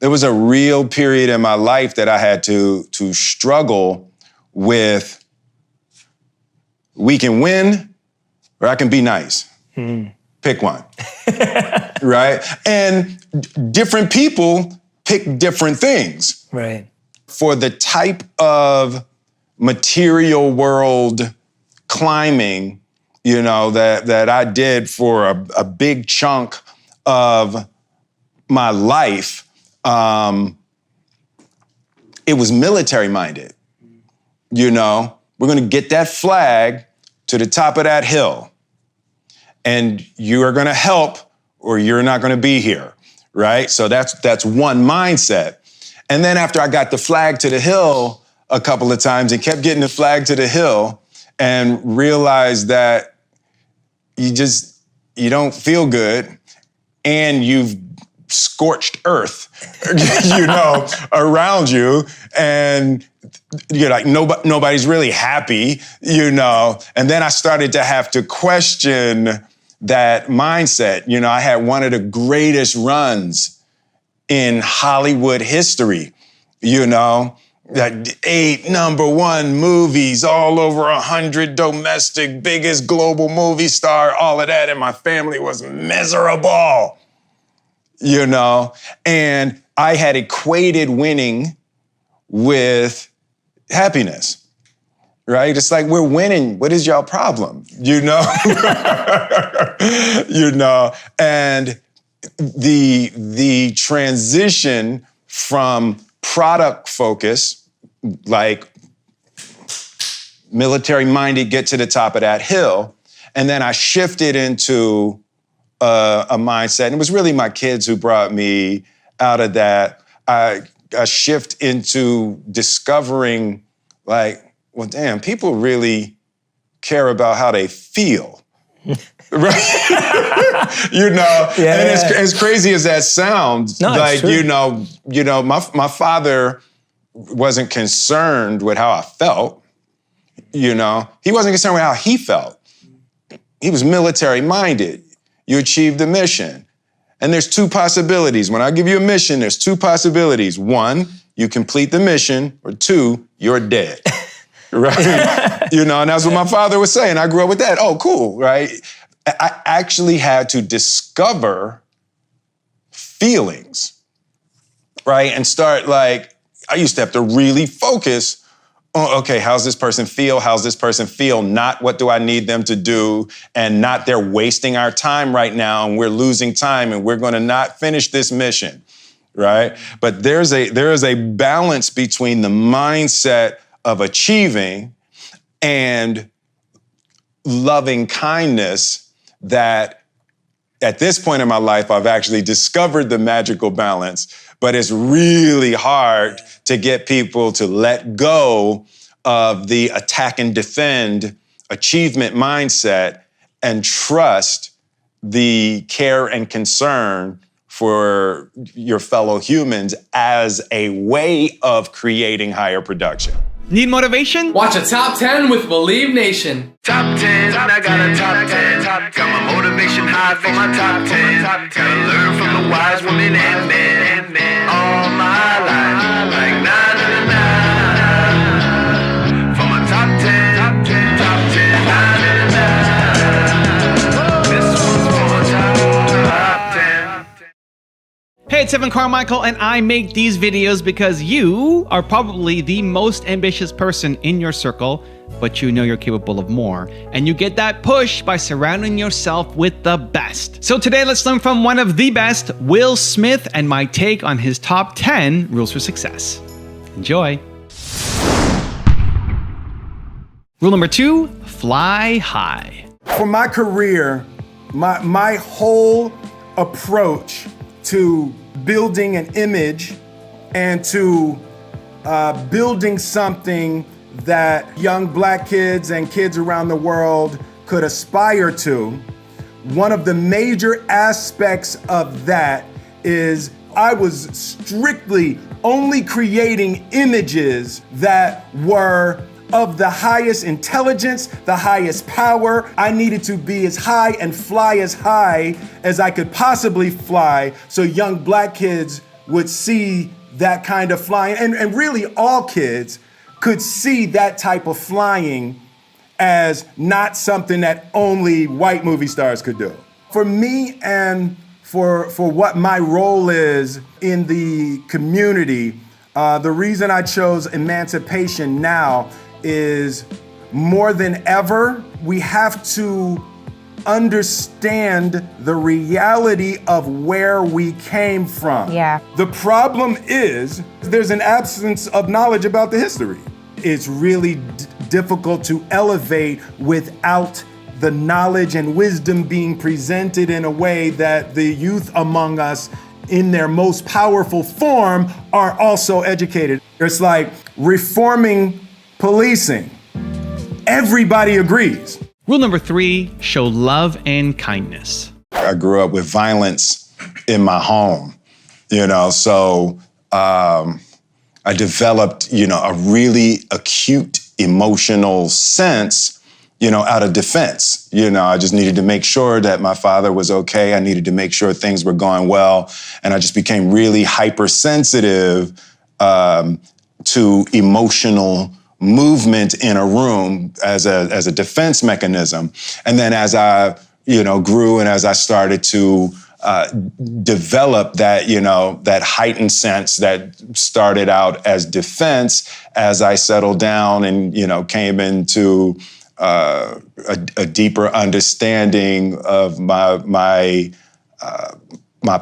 there was a real period in my life that I had to struggle with, we can win or I can be nice. Pick one, right? And different people pick different things. Right. For the type of material world climbing, you know, that I did for a big chunk of my life, it was military minded. You know, we're gonna get that flag to the top of that hill, and you are gonna help or you're not gonna be here, right? So that's one mindset. And then after I got the flag to the hill a couple of times and kept getting the flag to the hill and realized that you don't feel good and you've scorched earth, you know, around you, and you're like, nobody's really happy, you know. And then I started to have to question that mindset. You know, I had one of the greatest runs in Hollywood history, you know, that 8 #1 movies, all over 100 domestic, biggest global movie star, all of that, and my family was miserable, you know. And I had equated winning with happiness, right? It's like, we're winning, what is y'all problem, you know? You know, and the transition from product focus, like military minded, get to the top of that hill, and then I shifted into a mindset, and it was really my kids who brought me out of that. I shift into discovering, like, well, damn, people really care about how they feel. Right? You know, yeah, and as crazy as that sounds, no, like, you know, my father wasn't concerned with how I felt. You know, he wasn't concerned with how he felt. He was military minded. You achieved the mission. And there's 2 possibilities. When I give you a mission, there's 2 possibilities. 1, you complete the mission, or 2, you're dead. Right? You know, and that's what my father was saying. I grew up with that. Oh, cool, right? I actually had to discover feelings, right? And start, like, I used to have to really focus on, okay, how's this person feel? How's this person feel? Not what do I need them to do, and not they're wasting our time right now and we're losing time and we're gonna not finish this mission, right? But there is a balance between the mindset of achieving and loving kindness that at this point in my life, I've actually discovered the magical balance, but it's really hard to get people to let go of the attack and defend achievement mindset and trust the care and concern for your fellow humans as a way of creating higher production. Need motivation? Watch a Top 10 with Believe Nation. Top 10, I got a top 10. Got my motivation high for my top 10. Gotta learn from the wise women and men. All my life, like 9 to 9. For my top 10, top 10, 9 to 9. This one's for my top 10. Hey, it's Evan Carmichael, and I make these videos because you are probably the most ambitious person in your circle, but you know you're capable of more. And you get that push by surrounding yourself with the best. So today, let's learn from one of the best, Will Smith, and my take on his top 10 rules for success. Enjoy. Rule number 2, fly high. For my career, my whole approach to building an image and to building something that young Black kids and kids around the world could aspire to, one of the major aspects of that is I was strictly only creating images that were of the highest intelligence, the highest power. I needed to be as high and fly as high as I could possibly fly, so young Black kids would see that kind of flying, and really all kids could see that type of flying as not something that only white movie stars could do. For me and for what my role is in the community, the reason I chose emancipation now is more than ever, we have to understand the reality of where we came from. Yeah. The problem is there's an absence of knowledge about the history. It's really difficult to elevate without the knowledge and wisdom being presented in a way that the youth among us in their most powerful form are also educated. It's like reforming policing. Everybody agrees. Rule number 3, show love and kindness. I grew up with violence in my home, so I developed, a really acute emotional sense, out of defense. I just needed to make sure that my father was okay. I needed to make sure things were going well. And I just became really hypersensitive to emotional movement in a room as a defense mechanism. And then as I, grew and as I started to develop that, that heightened sense that started out as defense, as I settled down and, came into a deeper understanding of my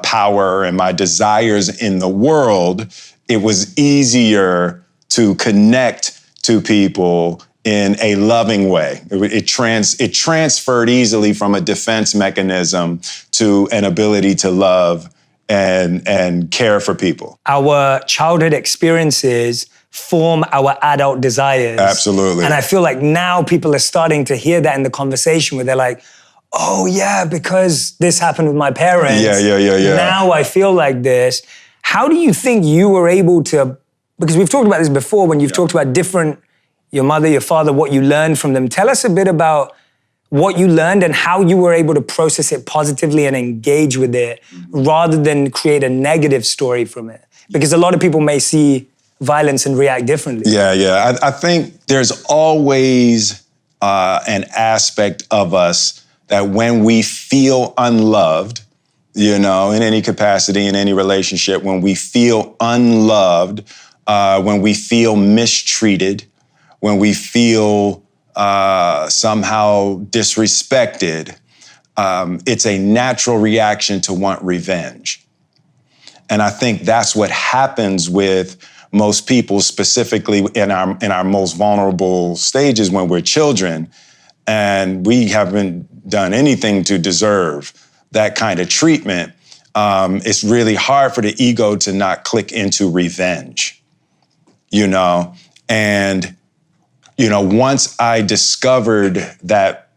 power and my desires in the world, it was easier to connect to people in a loving way. It transferred easily from a defense mechanism to an ability to love and care for people. Our childhood experiences form our adult desires. Absolutely. And I feel like now people are starting to hear that in the conversation where they're like, oh yeah, because this happened with my parents. Yeah. Now I feel like this. How do you think you were able to, because we've talked about this before when you've talked about your mother, your father, what you learned from them. Tell us a bit about what you learned and how you were able to process it positively and engage with it rather than create a negative story from it. Because a lot of people may see violence and react differently. Yeah. I think there's always an aspect of us that when we feel unloved, in any capacity, in any relationship, when we feel unloved, when we feel mistreated, when we feel somehow disrespected, it's a natural reaction to want revenge. And I think that's what happens with most people, specifically in our most vulnerable stages when we're children, and we haven't done anything to deserve that kind of treatment. It's really hard for the ego to not click into revenge, and once I discovered that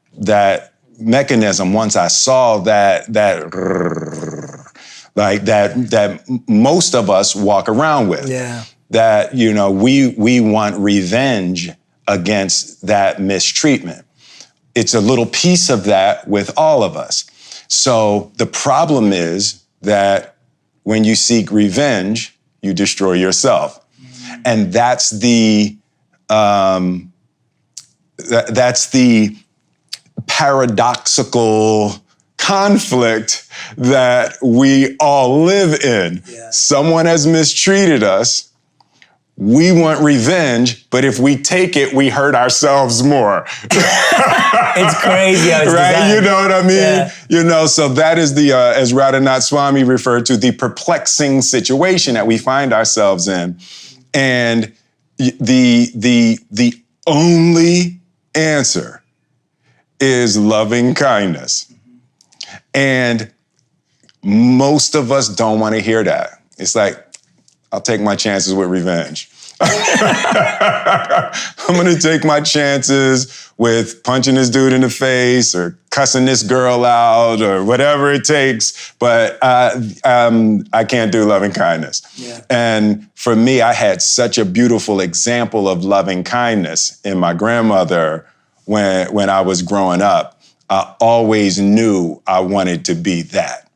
mechanism, once I saw that most of us walk around with, that we want revenge against that mistreatment. It's a little piece of that with all of us. So the problem is that when you seek revenge, you destroy yourself, and that's the paradoxical conflict that we all live in. Yeah. Someone has mistreated us. We want revenge, but if we take it, we hurt ourselves more. It's crazy how it's right? designed. You know what I mean? Yeah. So that is the, as Radhanath Swami referred to, the perplexing situation that we find ourselves in. And the only answer is loving kindness. And most of us don't want to hear that. It's like, I'll take my chances with revenge. I'm gonna take my chances with punching this dude in the face or cussing this girl out or whatever it takes, but I can't do loving kindness. Yeah. And for me, I had such a beautiful example of loving kindness in my grandmother when I was growing up. I always knew I wanted to be that.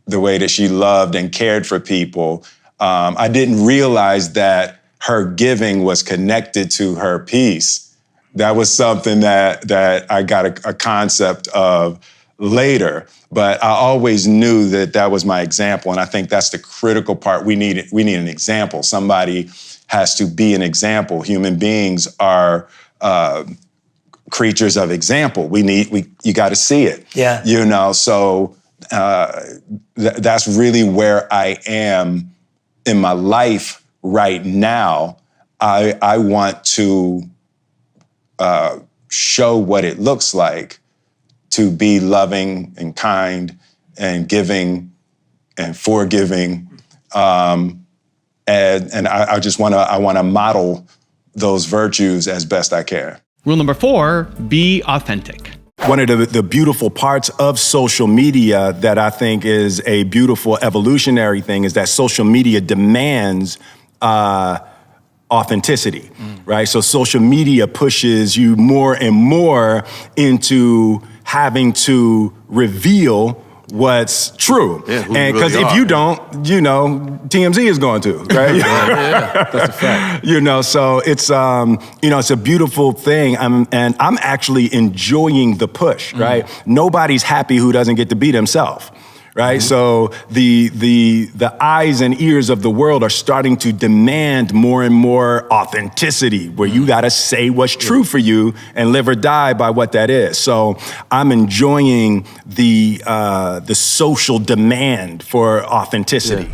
The way that she loved and cared for people, I didn't realize that her giving was connected to her peace. That was something that I got a concept of later, but I always knew that was my example, and I think that's the critical part. We need an example. Somebody has to be an example. Human beings are creatures of example. You got to see it. Yeah. You know, so that's really where I am in my life right now. I want to show what it looks like to be loving and kind and giving and forgiving. And I just want to model those virtues as best I can. Rule number 4, be authentic. One of the beautiful parts of social media that I think is a beautiful evolutionary thing is that social media demands authenticity, right? So social media pushes you more and more into having to reveal what's true. Yeah, who you and because really if are. you don't, you know, TMZ is going to, right? Yeah, that's a fact. You know, so it's it's a beautiful thing. And I'm actually enjoying the push, right? Nobody's happy who doesn't get to be themselves. Right, so the eyes and ears of the world are starting to demand more and more authenticity, where you got to say what's true for you and live or die by what that is. So I'm enjoying the social demand for authenticity.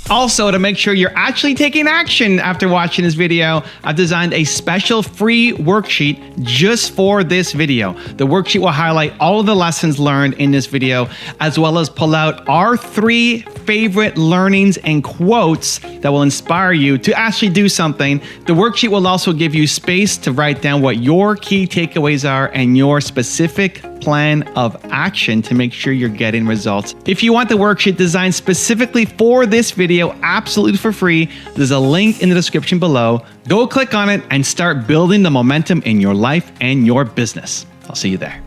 Also, to make sure you're actually taking action after watching this video, I've designed a special free worksheet just for this video. The worksheet will highlight all of the lessons learned in this video, as well as pull out our 3 favorite learnings and quotes that will inspire you to actually do something. The worksheet will also give you space to write down what your key takeaways are and your specific plan of action to make sure you're getting results. If you want the worksheet designed specifically for this video, absolutely for free, there's a link in the description below. Go click on it and start building the momentum in your life and your business. I'll see you there.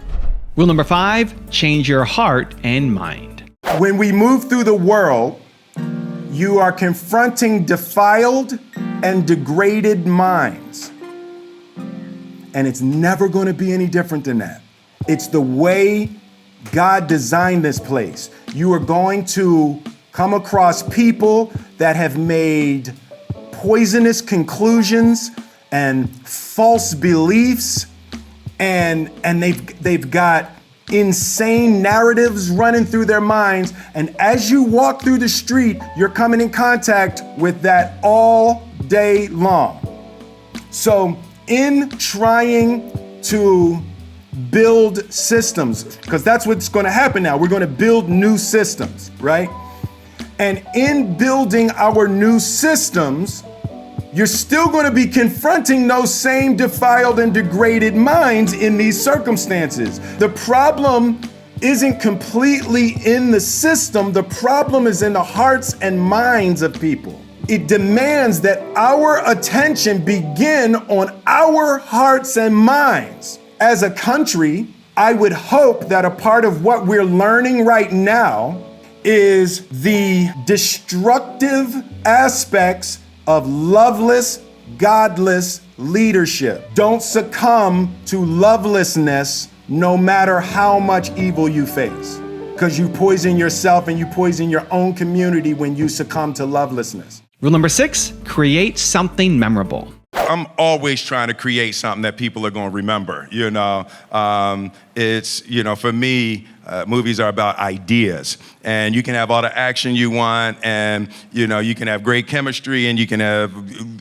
Rule number 5, change your heart and mind. When we move through the world, you are confronting defiled and degraded minds. And it's never going to be any different than that. It's the way God designed this place. You are going to come across people that have made poisonous conclusions and false beliefs, and they've got insane narratives running through their minds. And as you walk through the street, you're coming in contact with that all day long. So in trying to build systems, because that's what's going to happen now. We're going to build new systems, right? And in building our new systems, you're still going to be confronting those same defiled and degraded minds in these circumstances. The problem isn't completely in the system. The problem is in the hearts and minds of people. It demands that our attention begin on our hearts and minds. As a country, I would hope that a part of what we're learning right now is the destructive aspects of loveless, godless leadership. Don't succumb to lovelessness no matter how much evil you face, because you poison yourself and you poison your own community when you succumb to lovelessness. Rule number 6, create something memorable. I'm always trying to create something that people are going to remember. You know, it's, you know, for me, movies are about ideas, and you can have all the action you want, and, you know, you can have great chemistry, and you can have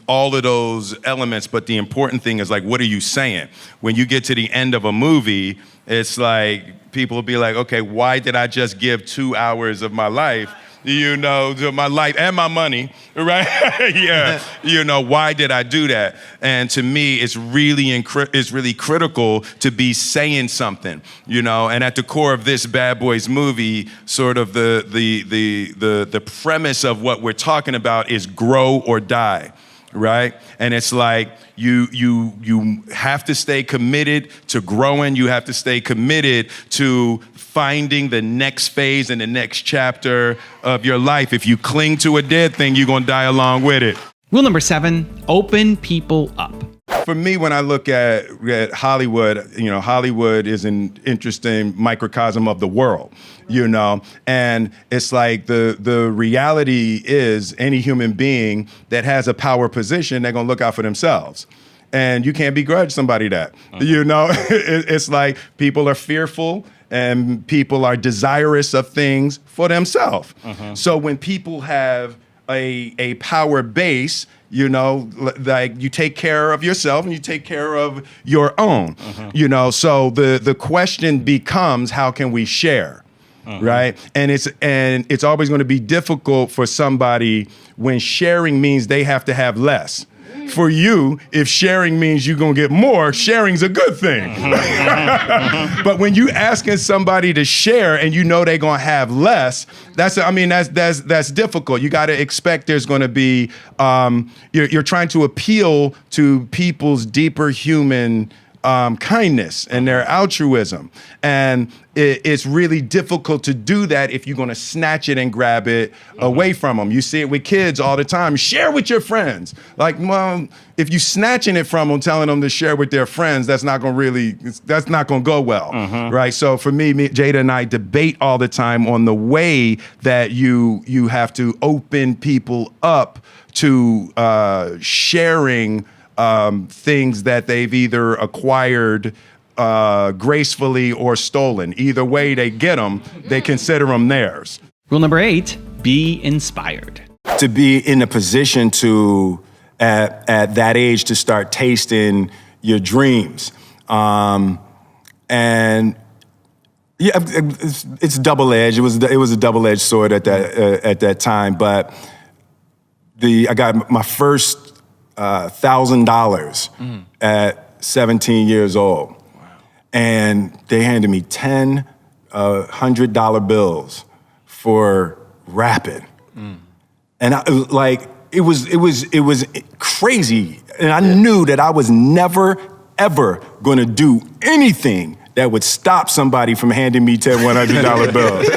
all of those elements. But the important thing is, like, what are you saying? When you get to the end of a movie, it's like people will be like, okay, why did I just give 2 hours of my life? You know, to my life and my money, right? Yeah, you know, why did I do that? And to me, it's really critical to be saying something, you know. And at the core of this Bad Boys movie, sort of the premise of what we're talking about is grow or die. right? And it's like you have to stay committed to growing. You have to stay committed to finding the next phase and the next chapter of your life. If you cling to a dead thing, you're gonna die along with it. Rule number 7, open people up. For me, when I look at Hollywood, Hollywood is an interesting microcosm of the world, and it's like the reality is any human being that has a power position, they're gonna look out for themselves. And you can't begrudge somebody that, It's like people are fearful and people are desirous of things for themselves. So when people have a power base, like you take care of yourself and you take care of your own, so the question becomes, how can we share? Right? And it's always going to be difficult for somebody when sharing means they have to have less. For you, if sharing means you're gonna get more, sharing's a good thing. But when you asking somebody to share and they're gonna have less, that's difficult. You gotta expect there's gonna be, you're trying to appeal to people's deeper human kindness and their altruism. And it's really difficult to do that if you're gonna snatch it and grab it away from them. You see it with kids all the time. Share with your friends. Like, well, if you snatching it from them, telling them to share with their friends, that's not gonna go well, right? So for me, Jada and I debate all the time on the way that you have to open people up to sharing things that they've either acquired gracefully or stolen. Either way they get them, they consider them theirs. Rule number 8, be inspired. To be in a position to, at that age, to start tasting your dreams. And yeah, it's double-edged. It was a double-edged sword at that time, but I got my first $1,000 at 17 years old. Wow. And they handed me 10 $100 bills for rapping. And it was crazy. And I knew that I was never, ever gonna do anything that would stop somebody from handing me 10 $100 bills.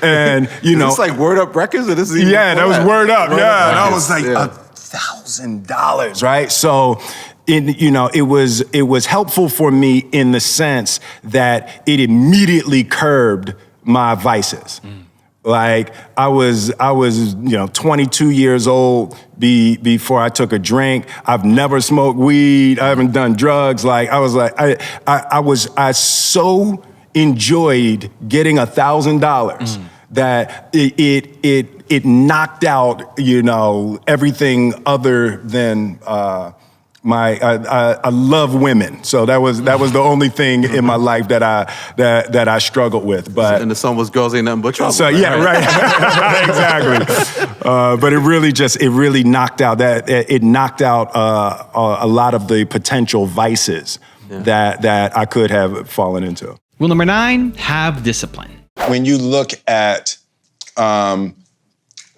And It's like Word Up Records, or this is that was Word Up. And I Records. was like, $1,000, right? So, it was helpful for me in the sense that it immediately curbed my vices. Like I was 22 years old before I took a drink. I've never smoked weed. I haven't done drugs. Like I so enjoyed getting $1,000 that it knocked out, everything other than I love women, so that was the only thing in my life that I struggled with. But and the song was "Girls Ain't Nothing But Trouble." So yeah, right, exactly. But it really knocked out a lot of the potential vices that I could have fallen into. Rule number 9, have discipline. When you look at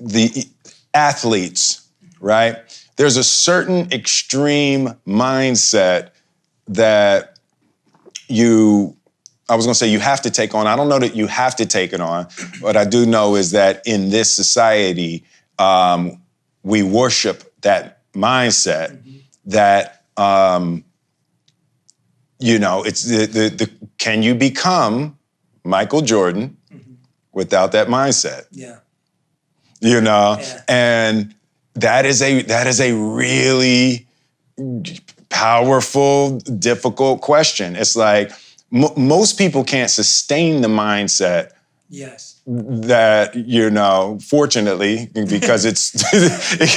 the athletes, right? There's a certain extreme mindset that you have to take on. I don't know that you have to take it on. What I do know is that in this society, we worship that mindset that, it's the can you become Michael Jordan without that mindset? Yeah. And that is a really powerful, difficult question. It's like most people can't sustain the mindset. Yes. That, fortunately, because it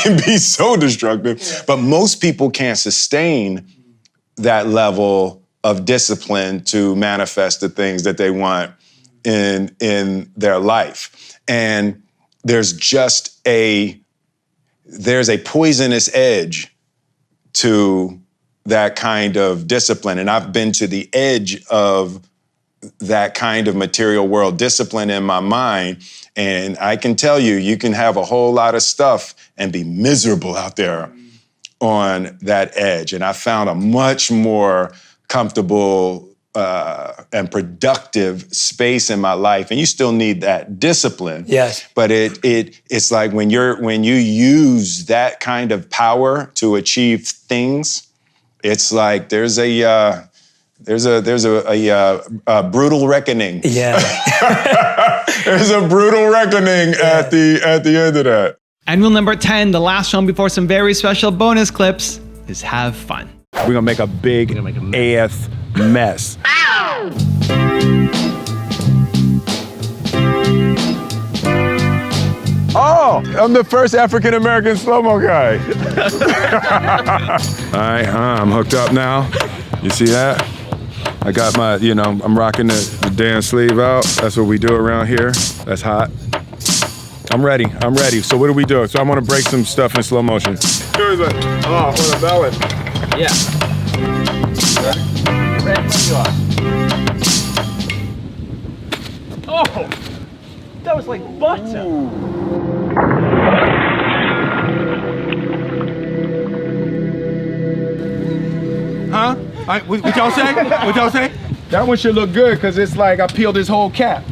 can be so destructive, but most people can't sustain that level of discipline to manifest the things that they want in their life. And there's a poisonous edge to that kind of discipline. And I've been to the edge of that kind of material world discipline in my mind. And I can tell you, you can have a whole lot of stuff and be miserable out there on that edge. And I found a much more comfortable and productive space in my life. And you still need that discipline. Yes. But it's like when you use that kind of power to achieve things, it's like there's a brutal reckoning. Yeah. There's a brutal reckoning at the end of that. And rule number 10, the last one before some very special bonus clips, is have fun. We're gonna make a big AF mess. Oh, I'm the first African-American slow-mo guy. All right, I'm hooked up now. You see that? I got my, I'm rocking the damn sleeve out. That's what we do around here. That's hot. I'm ready. So what do we do? So I want to break some stuff in slow motion. Here's a, on a ballad. Yeah. Ready when you are. Oh, that was like butter. Huh? What y'all say? What y'all say? That one should look good because it's like I peeled his whole cap.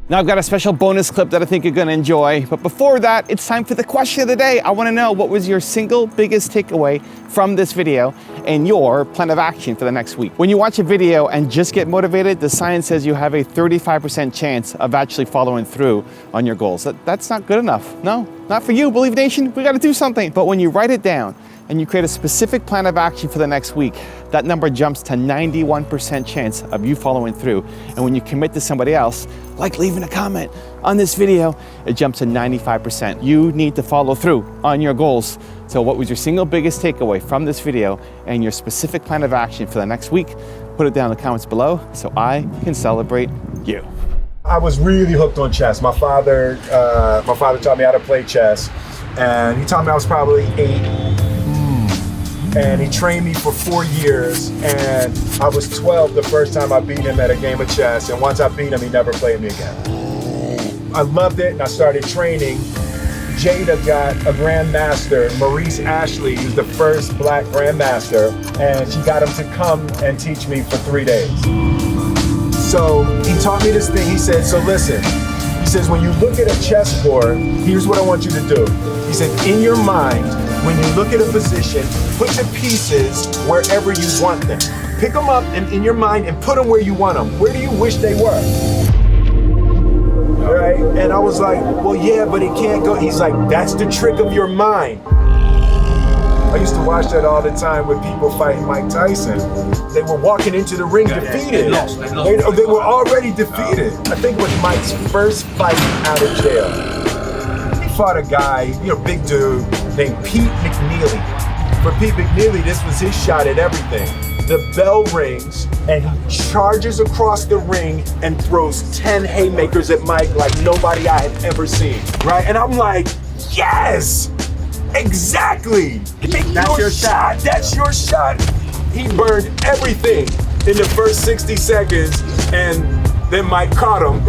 Now I've got a special bonus clip that I think you're gonna enjoy. But before that, it's time for the question of the day. I wanna know, what was your single biggest takeaway from this video and your plan of action for the next week? When you watch a video and just get motivated, the science says you have a 35% chance of actually following through on your goals. That's not good enough. No, not for you, Believe Nation. We gotta do something. But when you write it down and you create a specific plan of action for the next week, that number jumps to 91% chance of you following through. And when you commit to somebody else, like leaving a comment on this video, it jumps to 95%. You need to follow through on your goals. So what was your single biggest takeaway from this video and your specific plan of action for the next week? Put it down in the comments below so I can celebrate you. I was really hooked on chess. My father taught me how to play chess, and he taught me I was probably 8. And he trained me for 4 years, and I was 12 the first time I beat him at a game of chess, and once I beat him, he never played me again. I loved it, and I started training. Jada got a grandmaster, Maurice Ashley, who's the first black grandmaster, and she got him to come and teach me for 3 days. So he taught me this thing. He said, so listen, he says, when you look at a chessboard, here's what I want you to do. He said, in your mind, when you look at a position, put the pieces wherever you want them. Pick them up in your mind and put them where you want them. Where do you wish they were? Right? And I was like, well, yeah, but it can't go. He's like, that's the trick of your mind. I used to watch that all the time with people fighting Mike Tyson. They were walking into the ring defeated. They were already defeated. I think it was Mike's first fight out of jail. He fought a guy, big dude, named Pete McNeely. For Pete McNeely, this was his shot at everything. The bell rings, and he charges across the ring and throws 10 haymakers at Mike like nobody I had ever seen, right? And I'm like, yes, exactly. That's your shot. That's your shot. He burned everything in the first 60 seconds, and then Mike caught him.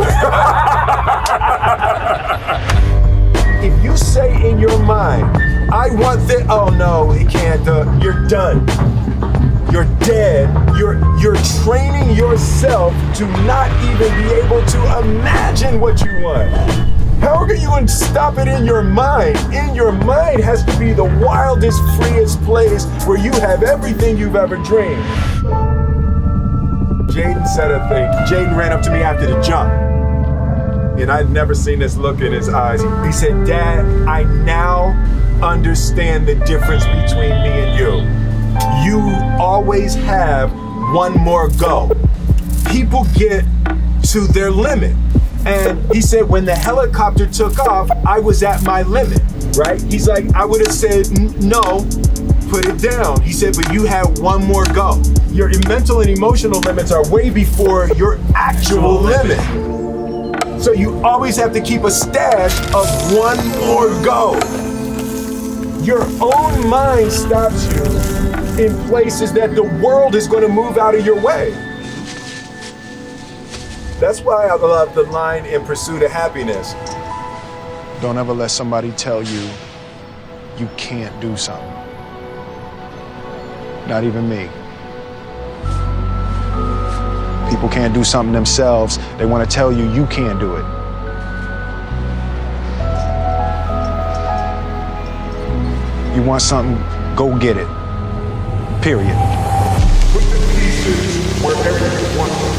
If you say in your mind, I want this, oh no, it can't, you're done. You're dead. You're training yourself to not even be able to imagine what you want. How are you going to stop it in your mind? In your mind has to be the wildest, freest place where you have everything you've ever dreamed. Jaden said a thing. Jaden ran up to me after the jump. And I'd never seen this look in his eyes. He said, Dad, I now understand the difference between me and you. You always have one more go. People get to their limit. And he said, when the helicopter took off, I was at my limit, right? He's like, I would have said, no, put it down. He said, but you had one more go. Your mental and emotional limits are way before your actual limit. So you always have to keep a stash of one more go. Your own mind stops you in places that the world is going to move out of your way. That's why I love the line in Pursuit of Happiness. Don't ever let somebody tell you you can't do something. Not even me. People can't do something themselves. They want to tell you you can't do it. You want something, go get it. Period. Put the pieces wherever you want them.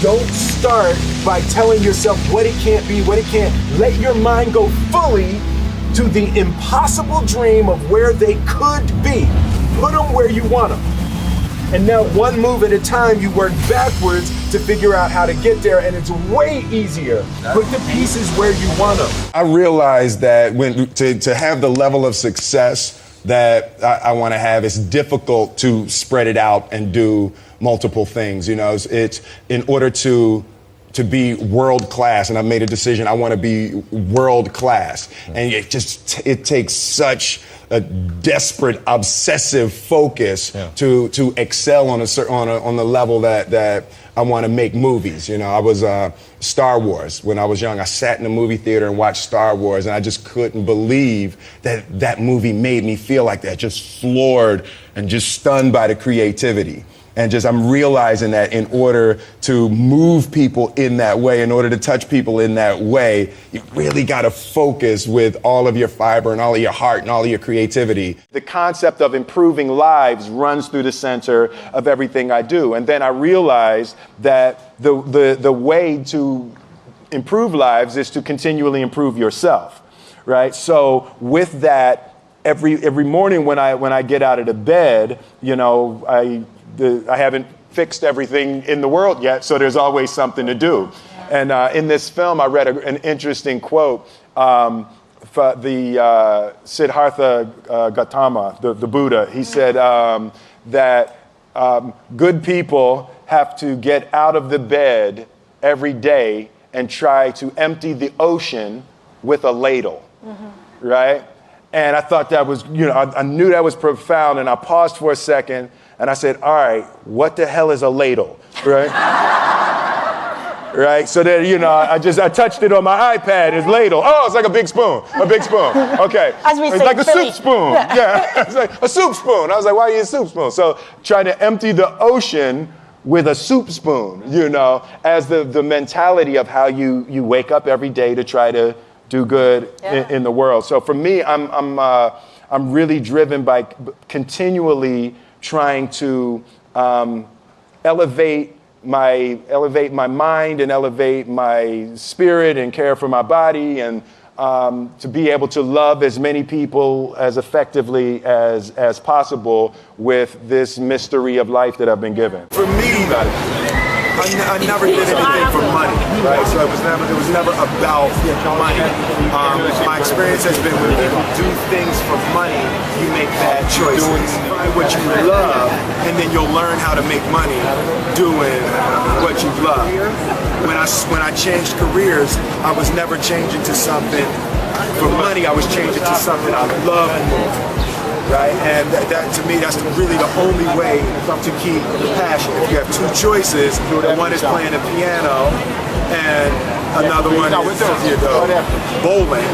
Don't start by telling yourself what it can't be, what it can't. Let your mind go fully to the impossible dream of where they could be. Put them where you want them. And now one move at a time, you work backwards to figure out how to get there, and it's way easier. Put the pieces where you want them. I realized that to have the level of success that I want to have, it's difficult to spread it out and do multiple things. You know, it's in order to be world class, and I made a decision. I want to be world class, and it takes such a desperate, obsessive focus to excel on the level that I want to make movies. You know, I was Star Wars when I was young. I sat in the movie theater and watched Star Wars, and I just couldn't believe that movie made me feel like that, just floored and just stunned by the creativity. And I'm realizing that in order to move people in that way, in order to touch people in that way, you really got to focus with all of your fiber and all of your heart and all of your creativity. The concept of improving lives runs through the center of everything I do. And then I realized that the way to improve lives is to continually improve yourself, right? So with that, every morning when I get out of the bed, you know, I haven't fixed everything in the world yet, so there's always something to do. And in this film, I read an interesting quote for the Siddhartha Gautama, the Buddha. He said that good people have to get out of the bed every day and try to empty the ocean with a ladle, right? And I thought that was, you know, I knew that was profound, and I paused for a second. And I said, all right, what the hell is a ladle, right? Right, so then, you know, I touched it on my iPad, it's ladle. Oh, it's like a big spoon, okay. As we it's say, like a Philly. soup spoon, yeah. It's like a soup spoon. I was like, why you use a soup spoon? So trying to empty the ocean with a soup spoon, you know, as the mentality of how you wake up every day to try to do good in the world. So for me, I'm really driven by continually trying to elevate my mind and elevate my spirit and care for my body, and to be able to love as many people as effectively as possible with this mystery of life that I've been given. For me, I never did anything for money, right? So it was never about money. My experience has been when people do things for money, you make bad choices. Find what you love, and then you'll learn how to make money doing what you love. When I changed careers, I was never changing to something for money. I was changing to something I love more. Right, and that to me, that's really the only way to keep the passion. If you have two choices, one is playing the piano, and another one is, you know, bowling.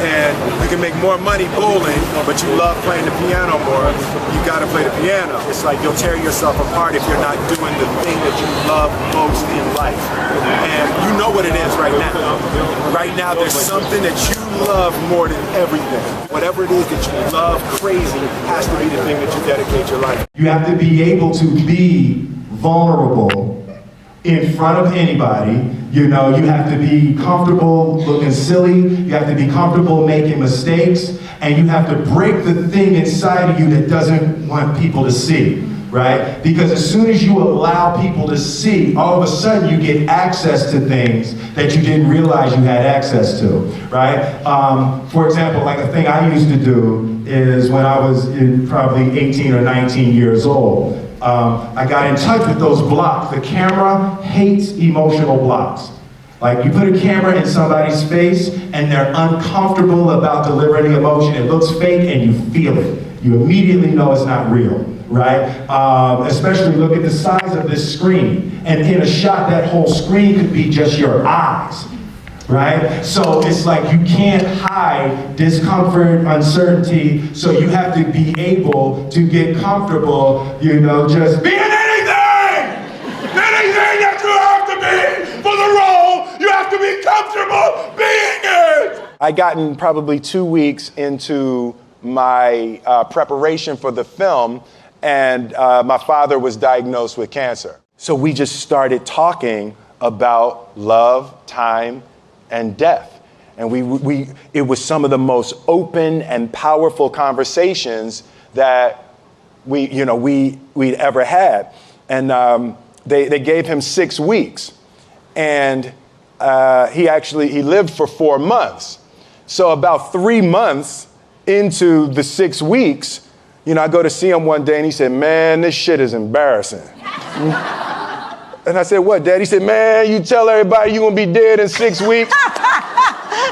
And you can make more money bowling, but you love playing the piano more, you gotta play the piano. It's like you'll tear yourself apart if you're not doing the thing that you love most in life. And you know what it is right now. Right now, there's something that you love more than everything. Whatever it is that you love crazy has to be the thing that you dedicate your life. You have to be able to be vulnerable in front of anybody. You know, you have to be comfortable looking silly, you have to be comfortable making mistakes, and you have to break the thing inside of you that doesn't want people to see, right? Because as soon as you allow people to see, all of a sudden you get access to things that you didn't realize you had access to, right? For example, like a thing I used to do is when I was probably 18 or 19 years old, I got in touch with those blocks. The camera hates emotional blocks. Like you put a camera in somebody's face and they're uncomfortable about delivering the emotion. It looks fake and you feel it. You immediately know it's not real, right? Especially look at the size of this screen. And in a shot, that whole screen could be just your eyes, right? So it's like you can't hide discomfort, uncertainty, so you have to be able to get comfortable, you know, just being anything that you have to be for the role, you have to be comfortable being it. I gotten probably 2 weeks into my preparation for the film, and my father was diagnosed with cancer. So we just started talking about love, time, and death. And it was some of the most open and powerful conversations that we'd ever had. And they gave him 6 weeks. And he lived for 4 months. So about 3 months into the 6 weeks, I go to see him one day and he said, "Man, this shit is embarrassing." And I said, "What, Dad?" He said, "Man, you tell everybody you're gonna be dead in 6 weeks.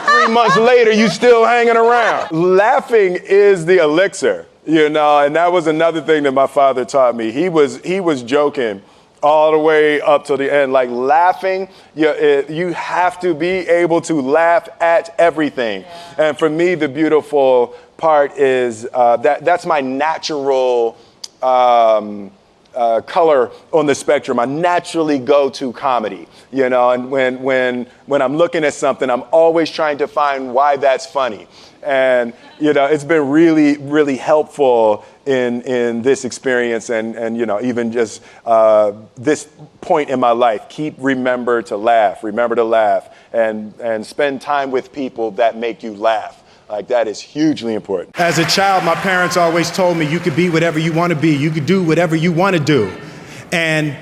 3 months later, you still hanging around." Laughing is the elixir, and that was another thing that my father taught me. He was joking all the way up to the end. Like laughing, you have to be able to laugh at everything. Yeah. And for me, the beautiful part is that's my natural color on the spectrum. I naturally go to comedy, and when I'm looking at something, I'm always trying to find why that's funny. And, it's been really, really helpful in this experience and even just this point in my life. Remember to laugh, and spend time with people that make you laugh. Like, that is hugely important. As a child, my parents always told me you could be whatever you want to be. You could do whatever you want to do. And,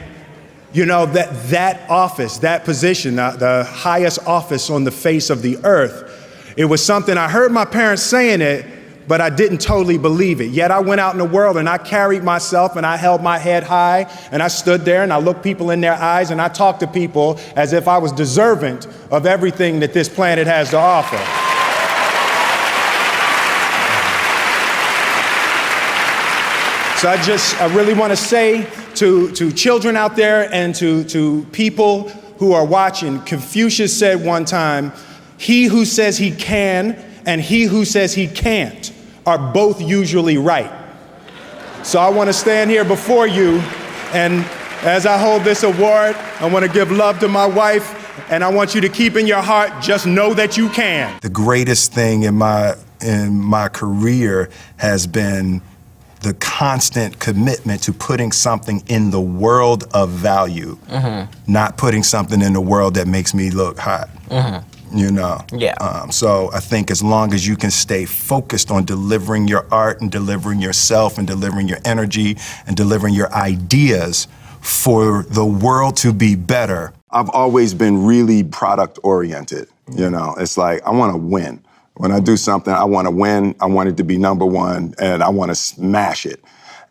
that office, that position, the highest office on the face of the earth, it was something I heard my parents saying it, but I didn't totally believe it. Yet I went out in the world and I carried myself and I held my head high and I stood there and I looked people in their eyes and I talked to people as if I was deserving of everything that this planet has to offer. So I really want to say to children out there and to people who are watching, Confucius said one time, "He who says he can and he who says he can't are both usually right." So I want to stand here before you, and as I hold this award, I want to give love to my wife, and I want you to keep in your heart, just know that you can. The greatest thing in my career has been the constant commitment to putting something in the world of value, not putting something in the world that makes me look hot. Yeah. So I think as long as you can stay focused on delivering your art and delivering yourself and delivering your energy and delivering your ideas for the world to be better. I've always been really product oriented. It's like, I want to win. When I do something, I want to win. I want it to be number one, and I want to smash it.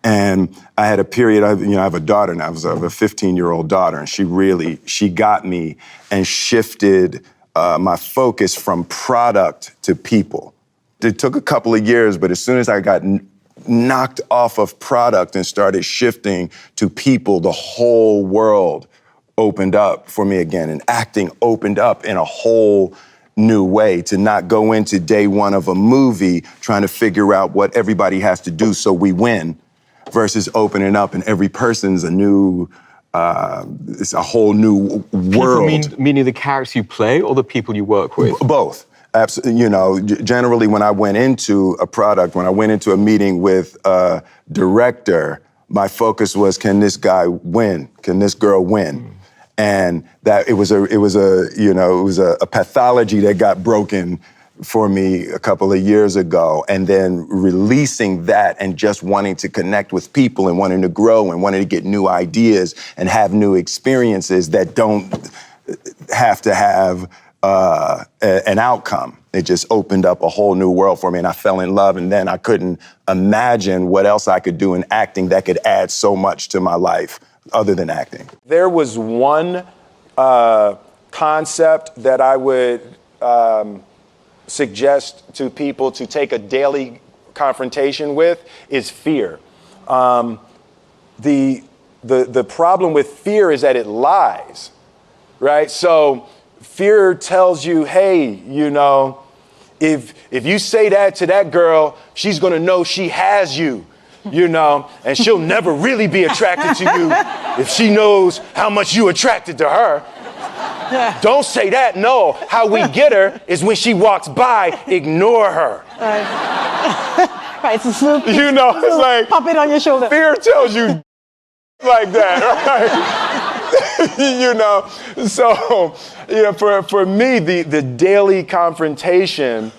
And I had a period, I have a daughter now. I have a 15-year-old daughter, and she got me and shifted my focus from product to people. It took a couple of years, but as soon as I got knocked off of product and started shifting to people, the whole world opened up for me again, and acting opened up in a whole new way, to not go into day one of a movie trying to figure out what everybody has to do so we win, versus opening up and every person's a new, it's a whole new world. Meaning the characters you play or the people you work with? Both. Absolutely. Generally when I went into a product, when I went into a meeting with a director, my focus was, can this guy win? Can this girl win? And that it was a pathology that got broken for me a couple of years ago, and then releasing that and just wanting to connect with people and wanting to grow and wanting to get new ideas and have new experiences that don't have to have an outcome. It just opened up a whole new world for me, and I fell in love, and then I couldn't imagine what else I could do in acting that could add so much to my life other than acting. There was one concept that I would suggest to people to take a daily confrontation with, is fear. the problem with fear is that it lies, right? So fear tells you, hey, if you say that to that girl, she's gonna know she has you, and she'll never really be attracted to you if she knows how much you attracted to her. Don't say that, no. How we get her is when she walks by, ignore her. Right, it's a snoop. It's like, pop it on your shoulder. Fear tells you like that, right? So, for me, the daily confrontation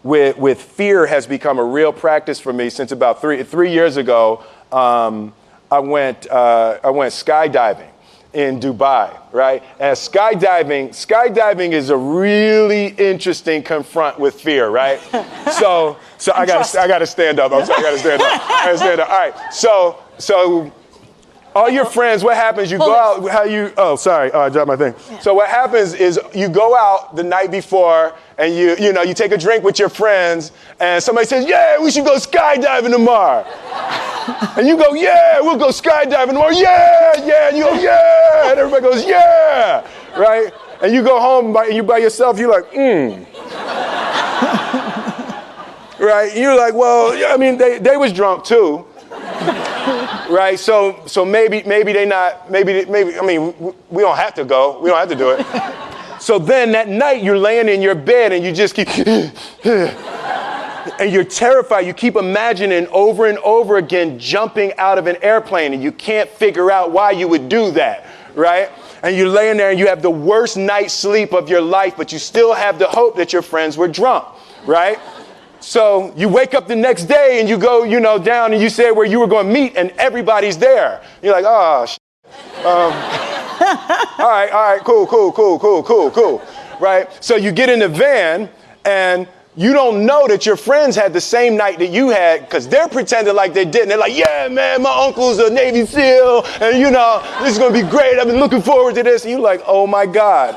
with fear has become a real practice for me since about three years ago. I went skydiving in Dubai, right? And skydiving is a really interesting confront with fear, right? So I gotta stand up. I'm sorry, I gotta stand up. All right. So all your friends, what happens? You go out. I dropped my thing. So what happens is you go out the night before and you take a drink with your friends and somebody says, yeah, we should go skydiving tomorrow. And you go, yeah, we'll go skydiving tomorrow. Yeah. And you go, yeah. And everybody goes, yeah. Right? And you go home and you by yourself, you're like, Right? And you're like, well, yeah, I mean, they was drunk too. Right? So maybe they not, maybe, I mean, we don't have to go. We don't have to do it. So then that night you're laying in your bed and you just keep, and you're terrified. You keep imagining over and over again jumping out of an airplane and you can't figure out why you would do that, right? And you're laying there and you have the worst night's sleep of your life, but you still have the hope that your friends were drunk, right? So you wake up the next day and you go, down and you say where you were going to meet and everybody's there. You're like, oh, all right, cool. Right? So you get in the van and you don't know that your friends had the same night that you had because they're pretending like they didn't. They're like, yeah, man, my uncle's a Navy SEAL and this is going to be great. I've been looking forward to this. And you're like, oh my God.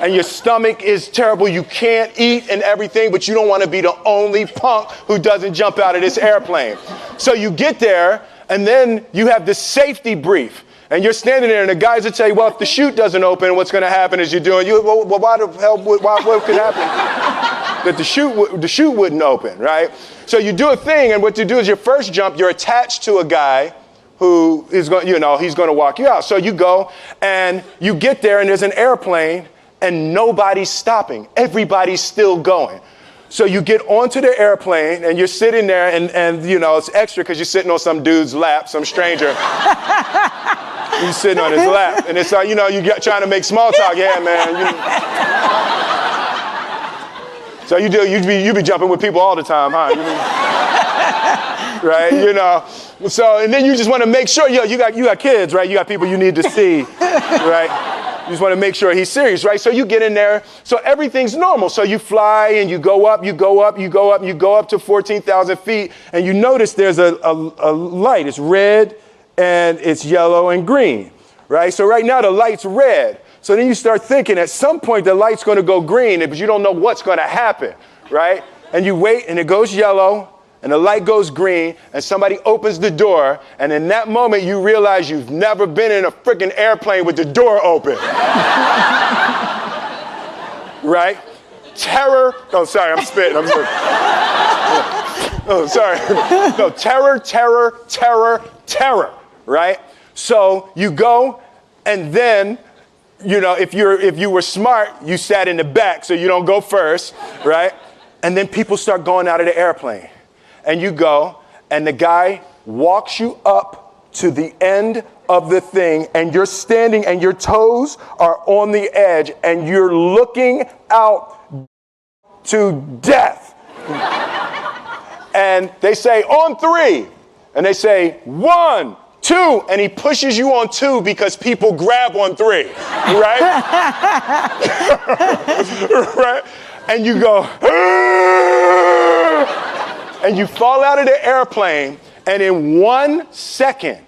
And your stomach is terrible. You can't eat and everything, but you don't want to be the only punk who doesn't jump out of this airplane. So you get there and then you have the safety brief. And you're standing there, and the guys will tell you, well, if the chute doesn't open, what's going to happen is you're doing, well, why the hell, what could happen? That the chute wouldn't open, right? So you do a thing, and what you do is your first jump, you're attached to a guy who is going, he's going to walk you out. So you go, and you get there, and there's an airplane, and nobody's stopping. Everybody's still going. So you get onto the airplane, and you're sitting there, and it's extra because you're sitting on some dude's lap, some stranger. You're sitting on his lap, and it's like, you're trying to make small talk. Yeah, man. So you be jumping with people all the time, huh? Right? So, and then you just want to make sure, you got kids, right? You got people you need to see, right? You just want to make sure he's serious, right? So you get in there, so everything's normal. So you fly and you go up to 14,000 feet, and you notice there's a light. It's red, and it's yellow and green, right? So right now the light's red. So then you start thinking at some point the light's going to go green, but you don't know what's going to happen, right? And you wait and it goes yellow and the light goes green and somebody opens the door. And in that moment you realize you've never been in a freaking airplane with the door open. Right? Terror. Oh, sorry, I'm spitting. Oh, sorry. No, terror. Right? So you go, and then, if you were smart, you sat in the back so you don't go first, right? And then people start going out of the airplane. And you go, and the guy walks you up to the end of the thing, and you're standing, and your toes are on the edge, and you're looking out to death. And they say, on 3. And they say, 1, 2, and he pushes you on 2 because people grab on 3, right? Right? And you go, and you fall out of the airplane, and in 1 second,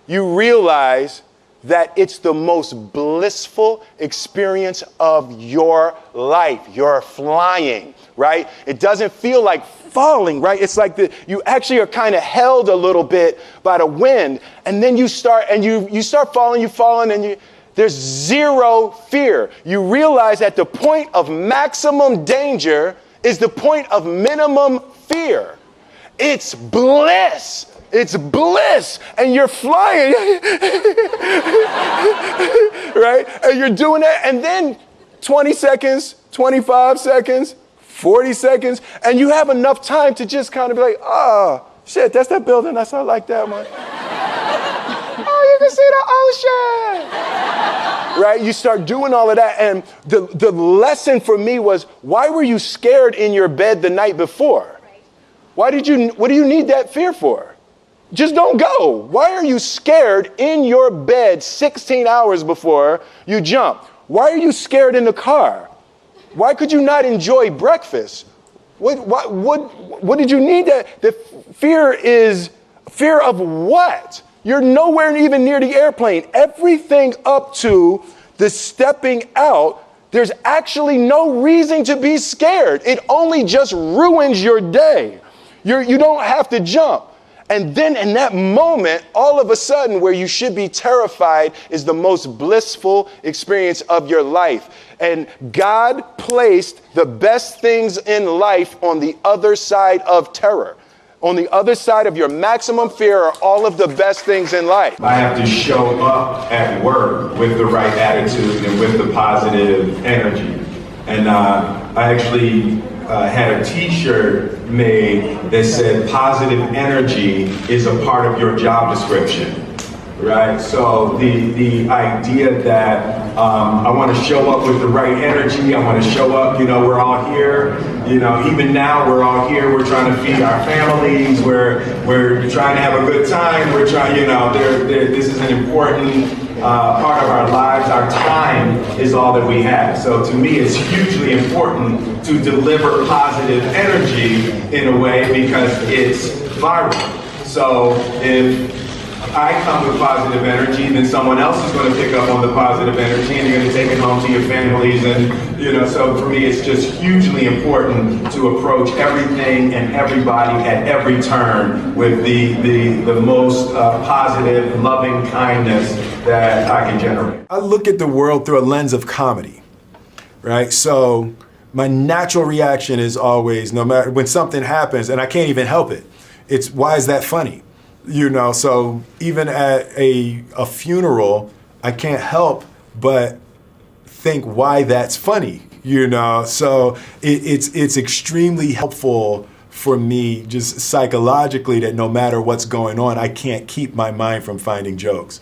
you realize that it's the most blissful experience of your life. You're flying, right? It doesn't feel like falling, right? It's like you actually are kind of held a little bit by the wind, and then you start falling, and there's zero fear. You realize that the point of maximum danger is the point of minimum fear. It's bliss. It's bliss, and you're flying, right? And you're doing that, and then 20 seconds, 25 seconds, 40 seconds, and you have enough time to just kind of be like, oh, shit, that's that building. I like that one. Oh, you can see the ocean. Right? You start doing all of that, and the lesson for me was, why were you scared in your bed the night before? What do you need that fear for? Just don't go. Why are you scared in your bed 16 hours before you jump? Why are you scared in the car? Why could you not enjoy breakfast? What did you need that? The fear is fear of what? You're nowhere even near the airplane. Everything up to the stepping out, there's actually no reason to be scared. It only just ruins your day. You don't have to jump. And then in that moment, all of a sudden, where you should be terrified is the most blissful experience of your life. And God placed the best things in life on the other side of terror. On the other side of your maximum fear are all of the best things in life. I have to show up at work with the right attitude and with the positive energy. And I actually had a t-shirt made that said positive energy is a part of your job description, right? So the idea that I want to show up with the right energy, I want to show up, we're all here, even now we're all here, we're trying to feed our families, we're trying to have a good time, we're trying, this is an important part of our lives. Our time is all that we have. So to me, it's hugely important to deliver positive energy in a way because it's viral. So if I come with positive energy, then someone else is going to pick up on the positive energy and you're going to take it home to your families. And, so for me, it's just hugely important to approach everything and everybody at every turn with the most positive, loving kindness that I can generate. I look at the world through a lens of comedy, right? So my natural reaction is always, no matter when something happens, and I can't even help it, it's why is that funny? So even at a funeral, I can't help but think why that's funny, So it's extremely helpful for me just psychologically that no matter what's going on, I can't keep my mind from finding jokes.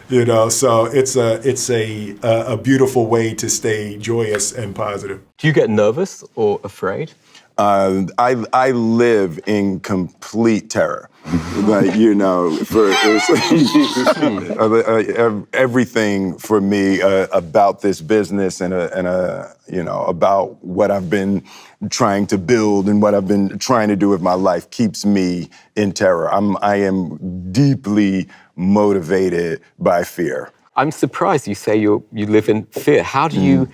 So it's a beautiful way to stay joyous and positive. Do you get nervous or afraid? I live in complete terror. Everything for me about this business and about what I've been trying to build and what I've been trying to do with my life keeps me in terror. I am deeply motivated by fear. I'm surprised you say you live in fear. How do you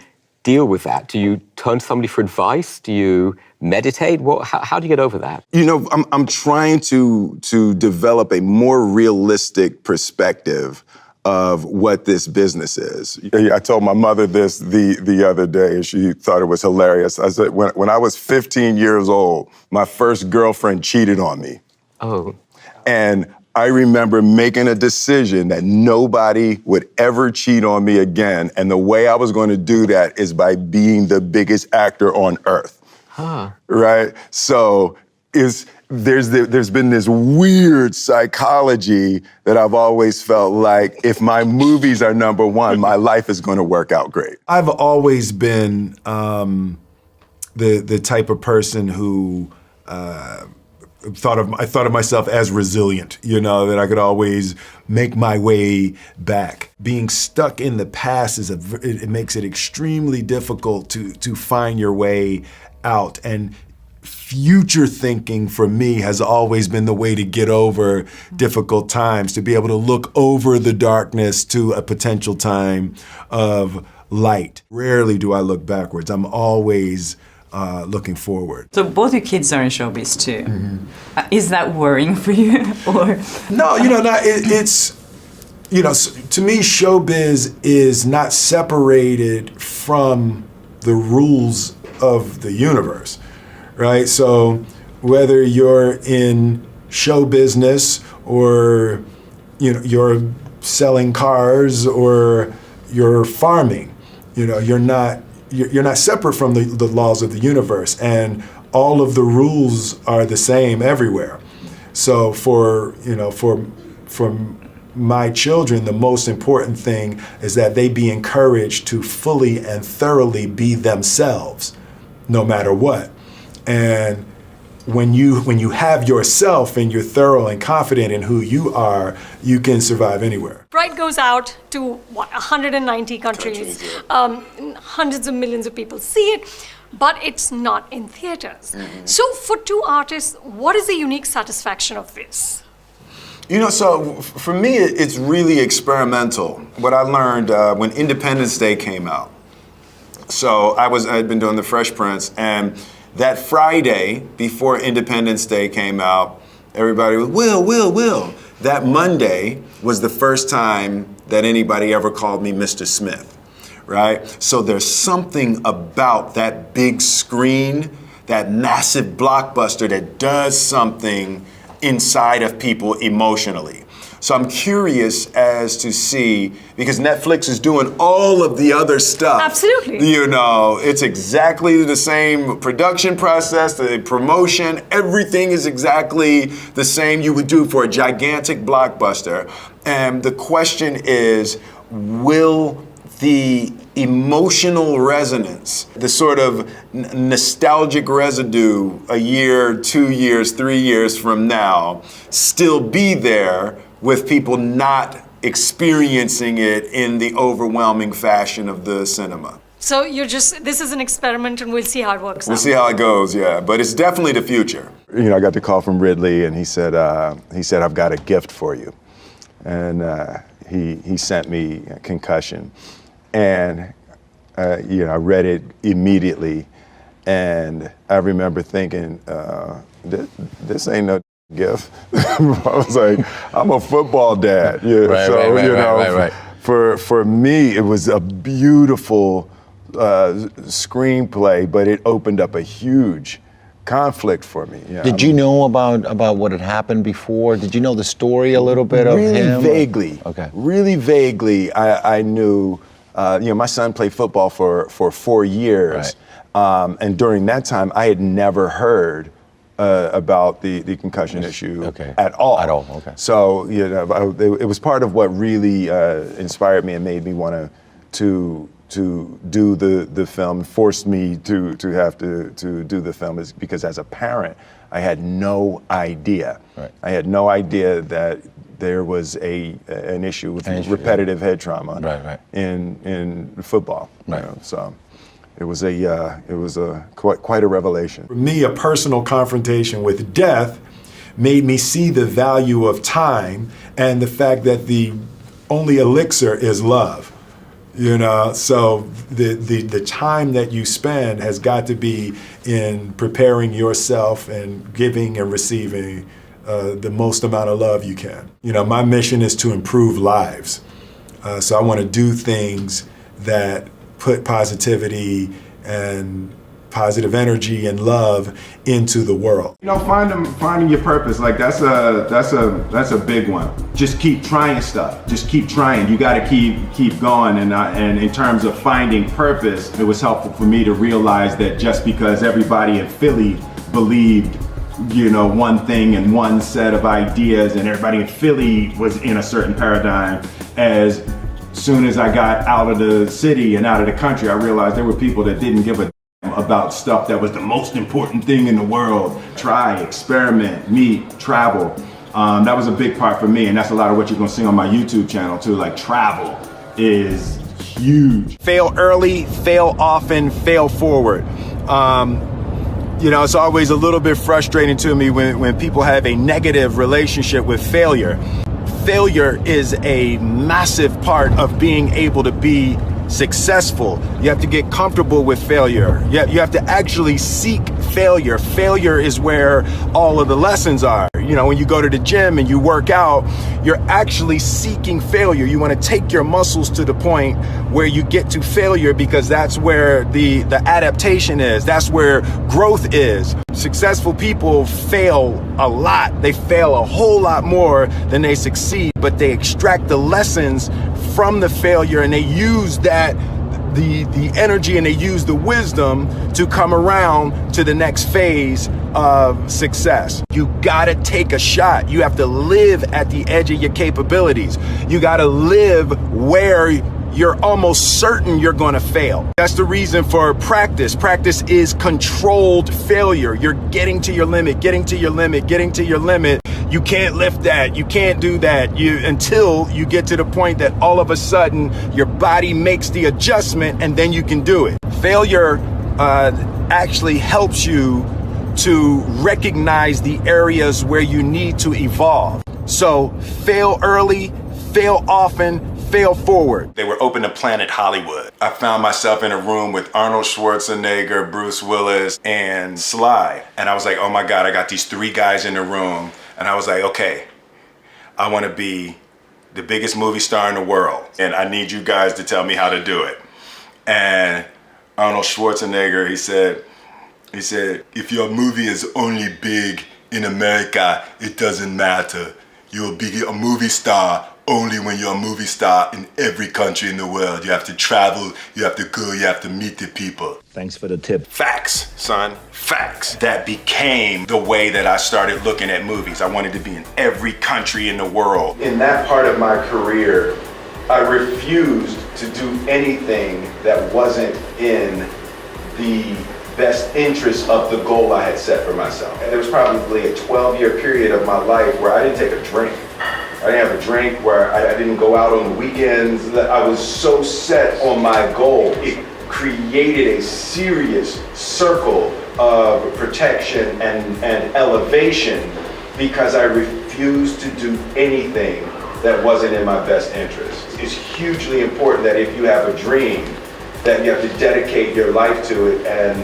deal with that? Do you turn to somebody for advice? Do you meditate? How do you get over that? I'm trying to develop a more realistic perspective of what this business is. I told my mother this the other day, and she thought it was hilarious. I said, when I was 15 years old, my first girlfriend cheated on me. Oh. And I remember making a decision that nobody would ever cheat on me again. And the way I was going to do that is by being the biggest actor on earth. Huh. Right? So there's been this weird psychology that I've always felt like if my movies are number one, my life is going to work out great. I've always been the type of person who I thought of myself as resilient, that I could always make my way back. Being stuck in the past it makes it extremely difficult to find your way out. And future thinking for me has always been the way to get over difficult times, to be able to look over the darkness to a potential time of light. Rarely do I look backwards. I'm always looking forward. So both your kids are in showbiz too. Is that worrying for you, or? No, it's, to me, showbiz is not separated from the rules of the universe, right? So whether you're in show business or, you're selling cars or you're farming, you're not separate from the laws of the universe, and all of the rules are the same everywhere. So for my children, the most important thing is that they be encouraged to fully and thoroughly be themselves, no matter what. And when you have yourself and you're thorough and confident in who you are, you can survive anywhere. Bright goes out to 190 countries. Hundreds of millions of people see it, but it's not in theaters. So for two artists, what is the unique satisfaction of this? So for me, it's really experimental. What I learned when Independence Day came out. So I'd been doing The Fresh Prince, and that Friday before Independence Day came out, everybody was, Will. That Monday was the first time that anybody ever called me Mr. Smith, right? So there's something about that big screen, that massive blockbuster that does something inside of people emotionally. So I'm curious as to see, because Netflix is doing all of the other stuff. Absolutely. It's exactly the same production process, the promotion, everything is exactly the same you would do for a gigantic blockbuster. And the question is, will the emotional resonance, the sort of nostalgic residue a year, 2 years, 3 years from now, still be there with people not experiencing it in the overwhelming fashion of the cinema? So this is an experiment and we'll see how it works We'll out. see how it goes, yeah. But it's definitely the future. I got the call from Ridley and he said, I've got a gift for you. And he sent me Concussion. And I read it immediately, and I remember thinking, this ain't no gift. I was like, I'm a football dad. Right. For me, it was a beautiful screenplay, but it opened up a huge conflict for me. Did you know about what had happened before? Did you know the story a little bit of him? Really vaguely. Okay. Really vaguely, I knew. My son played football for 4 years, Right. And during that time, I had never heard about the concussion issue at all. At all, okay. So it was part of what really inspired me and made me want to do the film, forced me to have to do the film, is because as a parent, I had no idea. Right. I had no idea that there was an issue with repetitive head trauma in football. Right. So it was quite a revelation. For me, a personal confrontation with death made me see the value of time and the fact that the only elixir is love. So the time that you spend has got to be in preparing yourself and giving and receiving the most amount of love you can. My mission is to improve lives. So I want to do things that put positivity and positive energy and love into the world. Finding your purpose, like that's a big one. Just keep trying stuff. Just keep trying. You got to keep going. And in terms of finding purpose, it was helpful for me to realize that just because everybody in Philly believed one thing and one set of ideas, and everybody in Philly was in a certain paradigm, as soon as I got out of the city and out of the country, I realized there were people that didn't give a about stuff that was the most important thing in the world. Try, experiment, meet, travel. That was a big part for me, and that's a lot of what you're gonna see on my YouTube channel too. Like, travel is huge. Fail early, fail often, fail forward. You know, it's always a little bit frustrating to me when people have a negative relationship with failure. Failure is a massive part of being able to be successful. You have to get comfortable with failure. You have to actually seek failure. Failure is where all of the lessons are. You know, when you go to the gym and you work out, you're actually seeking failure. You want to take your muscles to the point where you get to failure, because that's where the adaptation is. That's where growth is. Successful people fail a lot. They fail a whole lot more than they succeed, but they extract the lessons from the failure and they use that the energy and they use the wisdom to come around to the next phase of success. You gotta take a shot. You have to live at the edge of your capabilities. You gotta live where you're almost certain you're gonna fail. That's the reason for practice. Practice is controlled failure. You're getting to your limit, getting to your limit, getting to your limit. You can't lift that, you can't do that, until you get to the point that all of a sudden your body makes the adjustment and then you can do it. Failure actually helps you to recognize the areas where you need to evolve. So fail early, fail often, fail forward. They were open to Planet Hollywood. I found myself in a room with Arnold Schwarzenegger, Bruce Willis, and Sly. And I was like, oh my God, I got these 3 guys in the room. And I was like, okay, I want to be the biggest movie star in the world. And I need you guys to tell me how to do it. And Arnold Schwarzenegger, he said, if your movie is only big in America, it doesn't matter. You'll be a movie star only when you're a movie star in every country in the world. You have to travel, you have to go, you have to meet the people. Thanks for the tip. Facts, son, facts. That became the way that I started looking at movies. I wanted to be in every country in the world. In that part of my career, I refused to do anything that wasn't in the best interest of the goal I had set for myself. And there was probably a 12-year period of my life where I didn't take a drink. I didn't have a drink, where I didn't go out on the weekends. I was so set on my goal. It created a serious circle of protection and elevation, because I refused to do anything that wasn't in my best interest. It's hugely important that if you have a dream, that you have to dedicate your life to it, and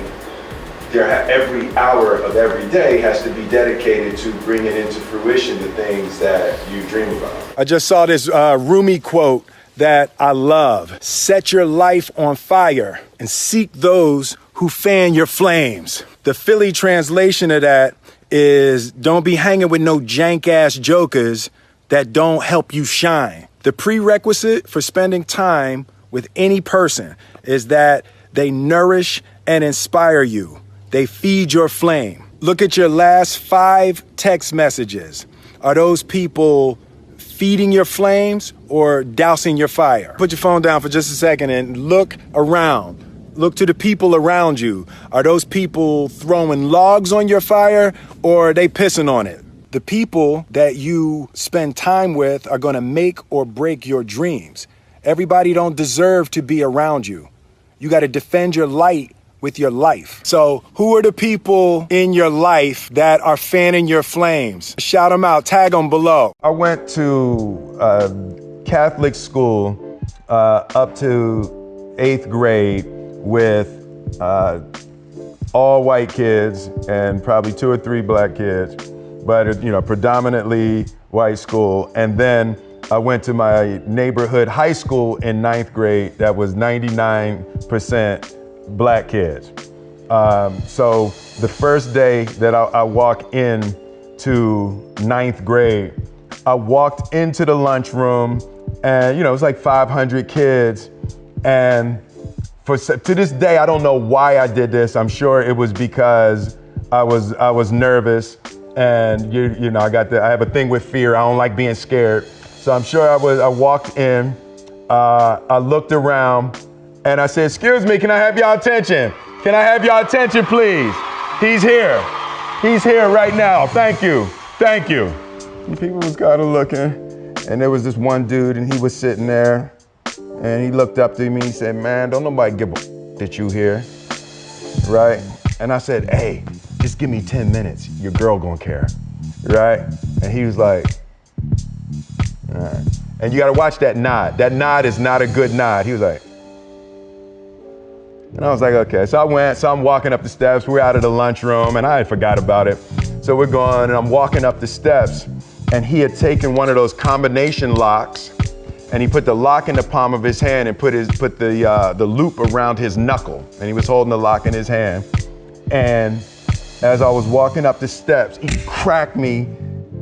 every hour of every day has to be dedicated to bringing into fruition the things that you dream about. I just saw this Rumi quote that I love. Set your life on fire and seek those who fan your flames. The Philly translation of that is, don't be hanging with no jank ass jokers that don't help you shine. The prerequisite for spending time with any person is that they nourish and inspire you. They feed your flame. Look at your last 5 text messages. Are those people feeding your flames or dousing your fire? Put your phone down for just a second and look around. Look to the people around you. Are those people throwing logs on your fire, or are they pissing on it? The people that you spend time with are gonna make or break your dreams. Everybody don't deserve to be around you. You gotta defend your light with your life. So who are the people in your life that are fanning your flames? Shout them out, tag them below. I went to Catholic school up to 8th grade with all white kids and probably 2 or 3 black kids, but predominantly white school. And then I went to my neighborhood high school in 9th grade that was 99% black kids. So the first day that I walked in to 9th grade, I walked into the lunchroom and it was like 500 kids. And to this day, I don't know why I did this. I'm sure it was because I was nervous, and I have a thing with fear. I don't like being scared. So I'm sure I walked in, I looked around, and I said, excuse me, can I have your attention? Can I have your attention, please? He's here. He's here right now. Thank you. Thank you. And people was kind of looking, and there was this one dude, and he was sitting there, and he looked up to me, he said, man, don't nobody give a that you here, right? And I said, hey, just give me 10 minutes. Your girl gonna care, right? And he was like, all right. And you gotta watch that nod. That nod is not a good nod. He was like, and I was like, okay. So I went, so I'm walking up the steps. We're out of the lunchroom and I had forgot about it. So we're going and I'm walking up the steps and he had taken one of those combination locks and he put the lock in the palm of his hand and put the loop around his knuckle. And he was holding the lock in his hand. And as I was walking up the steps, he cracked me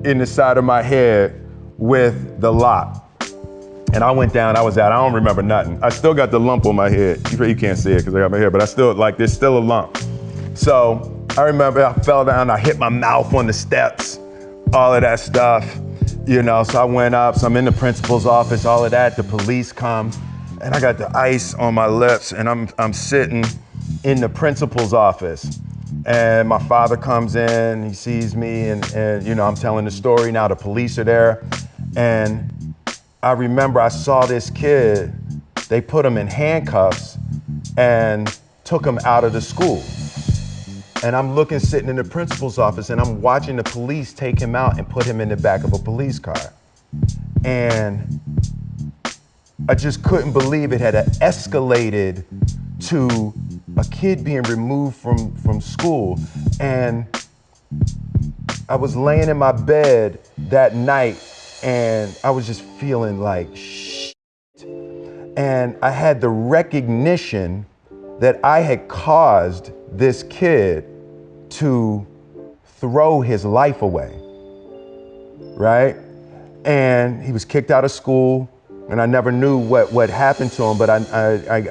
in the side of my head with the lock. And I went down, I was out, I don't remember nothing. I still got the lump on my head. You can't see it because I got my hair, but I still, like, there's still a lump. So I remember I fell down, I hit my mouth on the steps, all of that stuff, you know, so I went up, so I'm in the principal's office, all of that, the police come, and I got the ice on my lips, and I'm sitting in the principal's office. And my father comes in, he sees me, and you know, I'm telling the story now, the police are there, and I remember I saw this kid, they put him in handcuffs and took him out of the school. And I'm looking, sitting in the principal's office, and I'm watching the police take him out and put him in the back of a police car. And I just couldn't believe it had escalated to a kid being removed from school. And I was laying in my bed that night and I was just feeling like shit. And I had the recognition that I had caused this kid to throw his life away, right? And he was kicked out of school and I never knew what happened to him, but I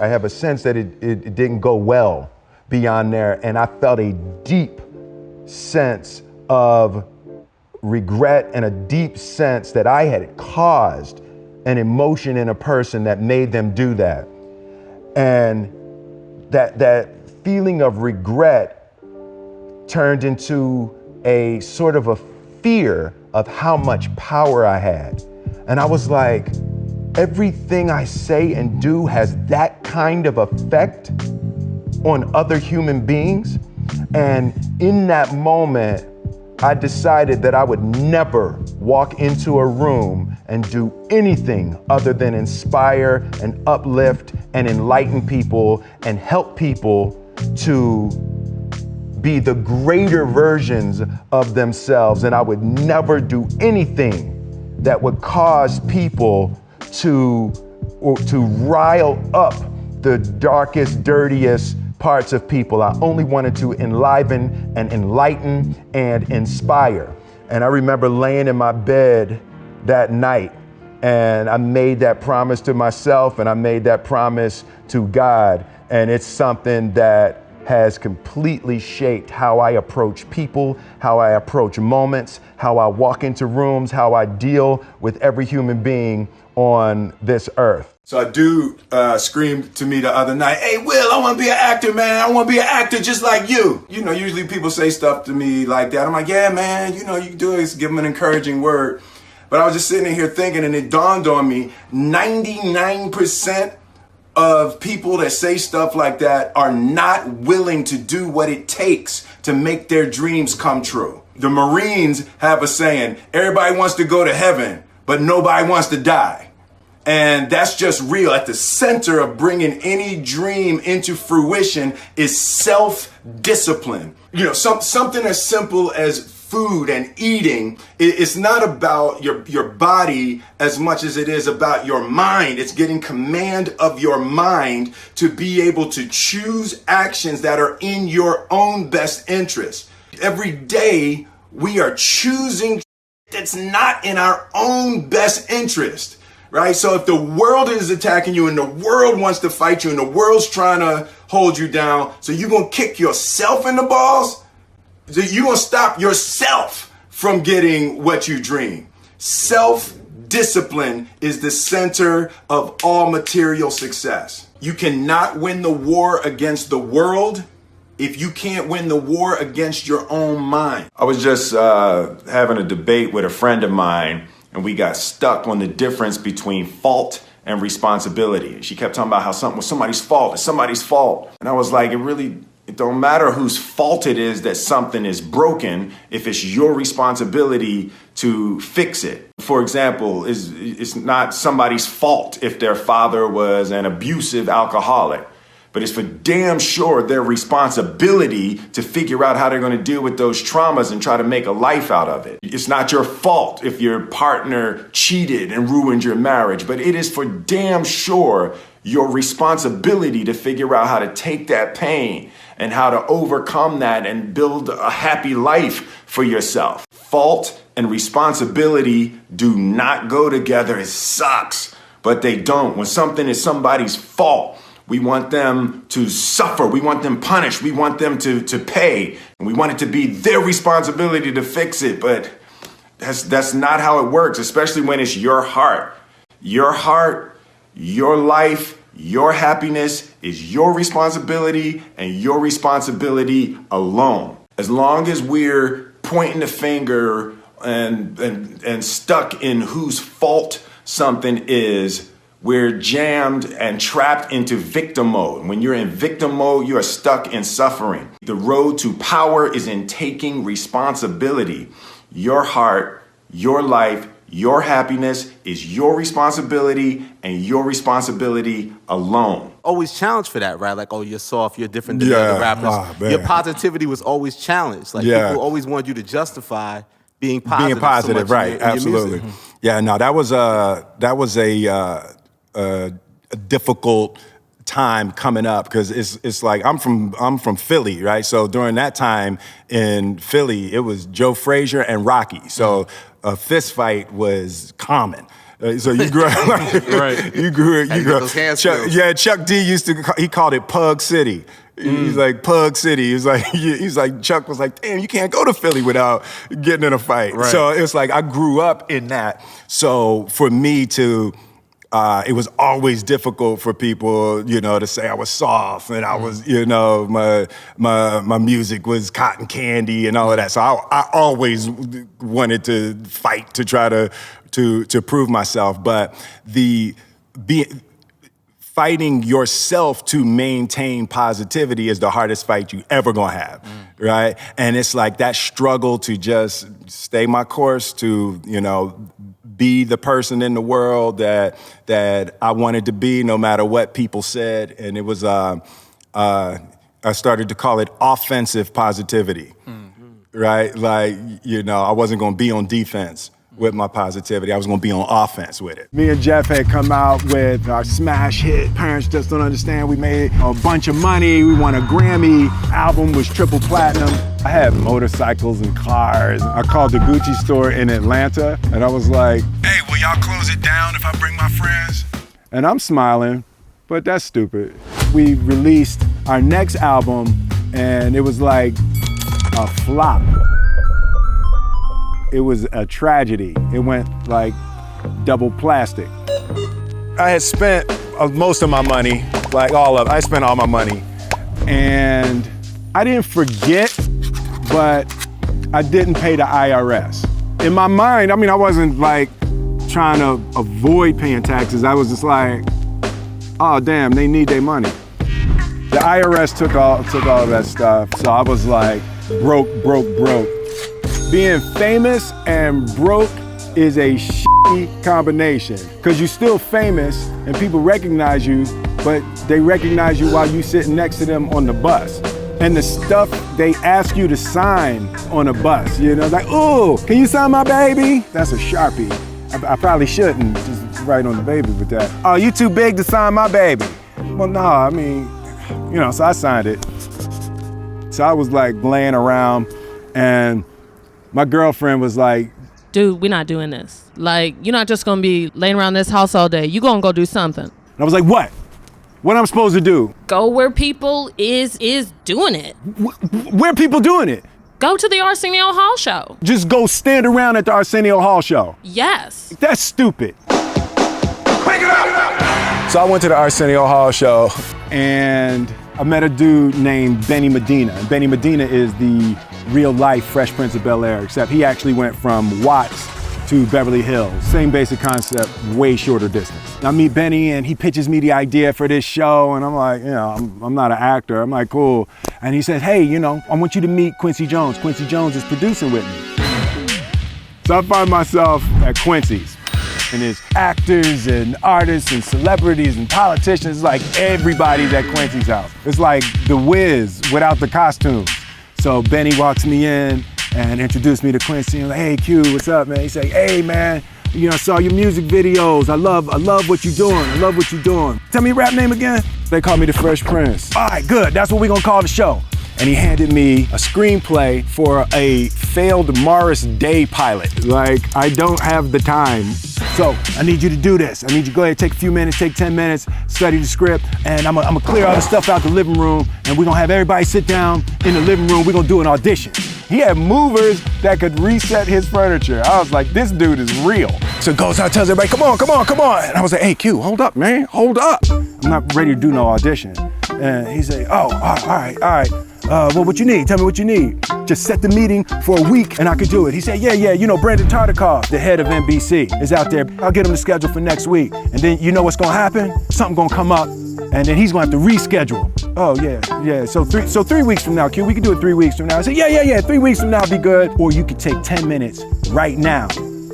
have a sense that it didn't go well beyond there. And I felt a deep sense of regret and a deep sense that I had caused an emotion in a person that made them do that. And that feeling of regret turned into a sort of a fear of how much power I had. And I was like, everything I say and do has that kind of effect on other human beings. And in that moment, I decided that I would never walk into a room and do anything other than inspire and uplift and enlighten people and help people to be the greater versions of themselves. And I would never do anything that would cause people to rile up the darkest, dirtiest parts of people. I only wanted to enliven and enlighten and inspire. And I remember laying in my bed that night and I made that promise to myself and I made that promise to God. And it's something that has completely shaped how I approach people, how I approach moments, how I walk into rooms, how I deal with every human being on this earth. So a dude screamed to me the other night, "Hey, Will, I want to be an actor, man. I want to be an actor just like you." You know, usually people say stuff to me like that. I'm like, yeah, man, you know, you can do it. Give them an encouraging word. But I was just sitting here thinking, and it dawned on me, 99% of people that say stuff like that are not willing to do what it takes to make their dreams come true. The Marines have a saying, everybody wants to go to heaven, but nobody wants to die. And that's just real. At the center of bringing any dream into fruition is self-discipline. You know, something as simple as food and eating. It's not about your body as much as it is about your mind. It's getting command of your mind to be able to choose actions that are in your own best interest. Every day we are choosing that's not in our own best interest. Right? So if the world is attacking you and the world wants to fight you and the world's trying to hold you down, so you're going to kick yourself in the balls? So you're going to stop yourself from getting what you dream. Self-discipline is the center of all material success. You cannot win the war against the world if you can't win the war against your own mind. I was just having a debate with a friend of mine, and we got stuck on the difference between fault and responsibility. She kept talking about how something was somebody's fault. It's somebody's fault. And I was like, it really It don't matter whose fault it is that something is broken if it's your responsibility to fix it. For example, it's not somebody's fault if their father was an abusive alcoholic, but it's for damn sure their responsibility to figure out how they're going to deal with those traumas and try to make a life out of it. It's not your fault if your partner cheated and ruined your marriage, but it is for damn sure your responsibility to figure out how to take that pain and how to overcome that and build a happy life for yourself. Fault and responsibility do not go together. It sucks, but they don't. When something is somebody's fault, we want them to suffer. We want them punished. We want them to pay. And we want it to be their responsibility to fix it. But that's not how it works, especially when it's your heart. Your heart, your life, your happiness is your responsibility and your responsibility alone. As long as we're pointing the finger and stuck in whose fault something is, we're jammed and trapped into victim mode. When you're in victim mode, you are stuck in suffering. The road to power is in taking responsibility. Your heart, your life, your happiness is your responsibility and your responsibility alone. Always challenged for that, right? Like, oh, you're soft, you're different than the other rappers. Your positivity was always challenged. Like, people always wanted you to justify being positive. Being positive, so right? Absolutely. Yeah, no, that was a difficult time coming up because it's like I'm from Philly, right? So during that time in Philly, it was Joe Frazier and Rocky. So a fist fight was common. So you grew up, right? You grew up. Chuck D used to he called it Pug City. He's like Pug City. He's like Chuck was like, damn, you can't go to Philly without getting in a fight. Right. So it's like I grew up in that. So for me to it was always difficult for people, to say I was soft and I was, my music was cotton candy and all of that. So I always wanted to fight to try to prove myself. But fighting yourself to maintain positivity is the hardest fight you ever gonna have, right? And it's like that struggle to just stay my course, to, be the person in the world that I wanted to be, no matter what people said. And it was, I started to call it offensive positivity, right? Like, I wasn't gonna be on defense with my positivity. I was gonna be on offense with it. Me and Jeff had come out with our smash hit, Parents Just Don't Understand. We made a bunch of money. We won a Grammy. Album was triple platinum. I had motorcycles and cars. I called the Gucci store in Atlanta and I was like, hey, will y'all close it down if I bring my friends? And I'm smiling, but that's stupid. We released our next album and it was like a flop. It was a tragedy. It went like double plastic. I had spent most of my money, like all of it. I spent all my money. And I didn't forget, but I didn't pay the IRS. In my mind, I wasn't like trying to avoid paying taxes. I was just like, oh damn, they need their money. The IRS took all of that stuff. So I was like, broke. Being famous and broke is a shitty combination because you're still famous and people recognize you, but they recognize you while you sitting next to them on the bus. And the stuff they ask you to sign on a bus, like, ooh, can you sign my baby? That's a Sharpie. I probably shouldn't just write on the baby with that. Oh, you too big to sign my baby. Well, no, so I signed it. So I was like laying around and my girlfriend was like, dude, we're not doing this. Like, you're not just gonna be laying around this house all day. You're gonna go do something. And I was like, what? What am I supposed to do? Go where people is doing it. Where people doing it? Go to the Arsenio Hall show. Just go stand around at the Arsenio Hall show? Yes. That's stupid. Pick it up! So I went to the Arsenio Hall show and I met a dude named Benny Medina. And Benny Medina is the real life Fresh Prince of Bel-Air, except he actually went from Watts to Beverly Hills. Same basic concept, way shorter distance. I meet Benny and he pitches me the idea for this show and I'm like, I'm not an actor. I'm like, cool. And he says, hey, I want you to meet Quincy Jones. Quincy Jones is producing with me. So I find myself at Quincy's. And there's actors and artists and celebrities and politicians. It's like everybody's at Quincy's house. It's like The Wiz without the costumes. So Benny walks me in and introduced me to Quincy. I'm like, hey Q, what's up, man? He's like, hey man, I saw your music videos. I love what you're doing. I love what you're doing. Tell me your rap name again. They call me the Fresh Prince. All right, good. That's what we're gonna call the show. And he handed me a screenplay for a failed Morris Day pilot. Like, I don't have the time. So I need you to do this. I need you to go ahead, take a few minutes, take 10 minutes, study the script, and I'm gonna clear all the stuff out the living room, and we're gonna have everybody sit down in the living room. We're gonna do an audition. He had movers that could reset his furniture. I was like, this dude is real. So he goes out, tells everybody, come on. And I was like, hey Q, hold up, man, hold up. I'm not ready to do no audition. And he's like, oh, all right. Well, what you need? Tell me what you need. Just set the meeting for a week and I could do it. He said, yeah, Brandon Tartikoff, the head of NBC, is out there. I'll get him the schedule for next week. And then you know what's gonna happen? Something gonna come up and then he's gonna have to reschedule. Oh, yeah. So 3 weeks from now, Q, we can do it 3 weeks from now. I said, yeah, 3 weeks from now will be good. Or you could take 10 minutes right now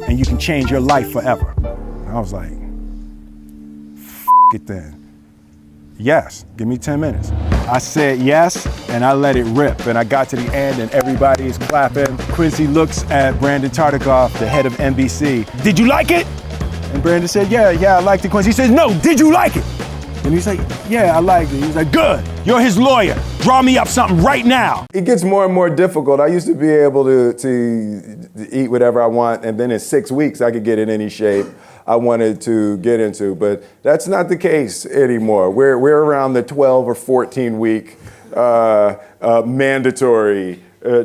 and you can change your life forever. And I was like, it then. Yes, give me 10 minutes. I said yes, and I let it rip. And I got to the end, and everybody is clapping. Quincy looks at Brandon Tartikoff, the head of NBC. Did you like it? And Brandon said, yeah, I liked it. Quincy says, no, did you like it? And he's like, yeah, I liked it. He's like, good, you're his lawyer. Draw me up something right now. It gets more and more difficult. I used to be able to eat whatever I want, and then in 6 weeks, I could get in any shape I wanted to get into, but that's not the case anymore. We're around the 12 or 14 week mandatory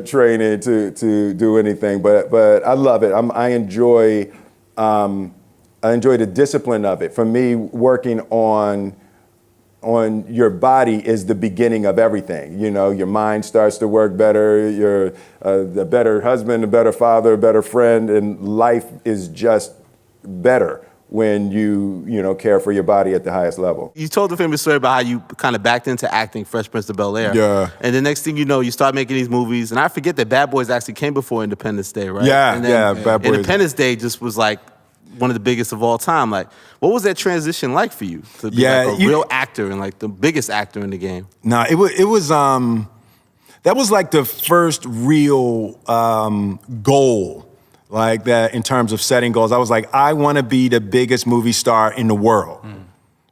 training to do anything, but I love it. I enjoy the discipline of it. For me, working on your body is the beginning of everything. Your mind starts to work better. You're a better husband, a better father, a better friend, and life is just better when you care for your body at the highest level. You told the famous story about how you kind of backed into acting Fresh Prince of Bel-Air. Yeah. And the next thing you know, you start making these movies. And I forget that Bad Boys actually came before Independence Day, right? Yeah, Bad Boys. Independence Day just was like one of the biggest of all time. Like, what was that transition like for you to be like a real actor and like the biggest actor in the game? Nah, it was that was like the first real goal. Like that in terms of setting goals. I was like, I want to be the biggest movie star in the world,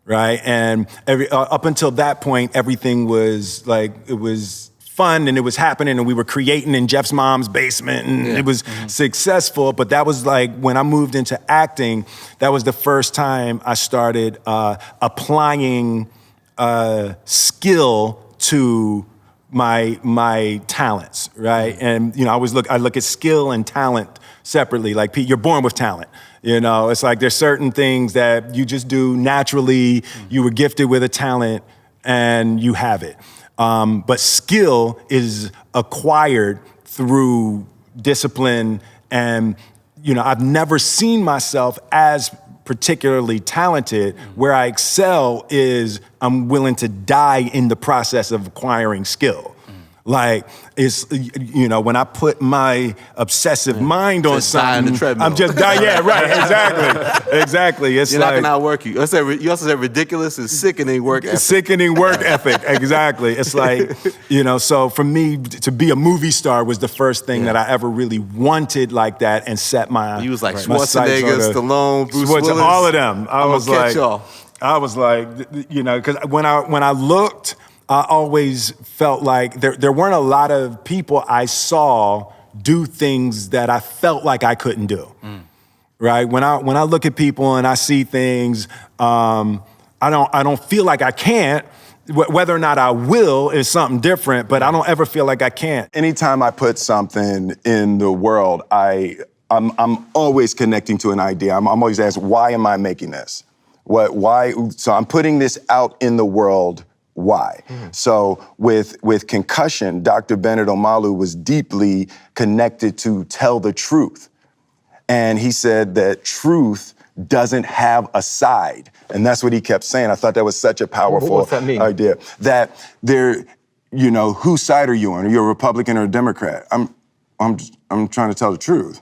right? And up until that point, everything was like, it was fun and it was happening and we were creating in Jeff's mom's basement and it was successful. But that was like, when I moved into acting, that was the first time I started applying skill to my talents, right? And I look at skill and talent separately. Like, you're born with talent. It's like there's certain things that you just do naturally. You were gifted with a talent and you have it. But skill is acquired through discipline. And, I've never seen myself as particularly talented. Where I excel is I'm willing to die in the process of acquiring skill. Like, it's, when I put my obsessive mind on something, I'm just dying. Yeah, right, exactly. It's You're not gonna outwork you. You also said ridiculous and sickening work ethic. Sickening work ethic, exactly. It's like, so for me, to be a movie star was the first thing that I ever really wanted like that and set my You was like Schwarzenegger, Stallone, Bruce Willis. All of them. I was like, y'all. because when I looked, I always felt like there weren't a lot of people I saw do things that I felt like I couldn't do. Right? When I look at people and I see things, I don't feel like I can't. Whether or not I will is something different, but I don't ever feel like I can't. Anytime I put something in the world, I'm always connecting to an idea. I'm always asked, why am I making this? Why? So I'm putting this out in the world. Why? So with concussion, Dr. Bennett Omalu was deeply connected to tell the truth. And he said that truth doesn't have a side. And that's what he kept saying. I thought that was such a powerful idea. That there, you know, whose side are you on? Are you a Republican or a Democrat? I'm trying to tell the truth.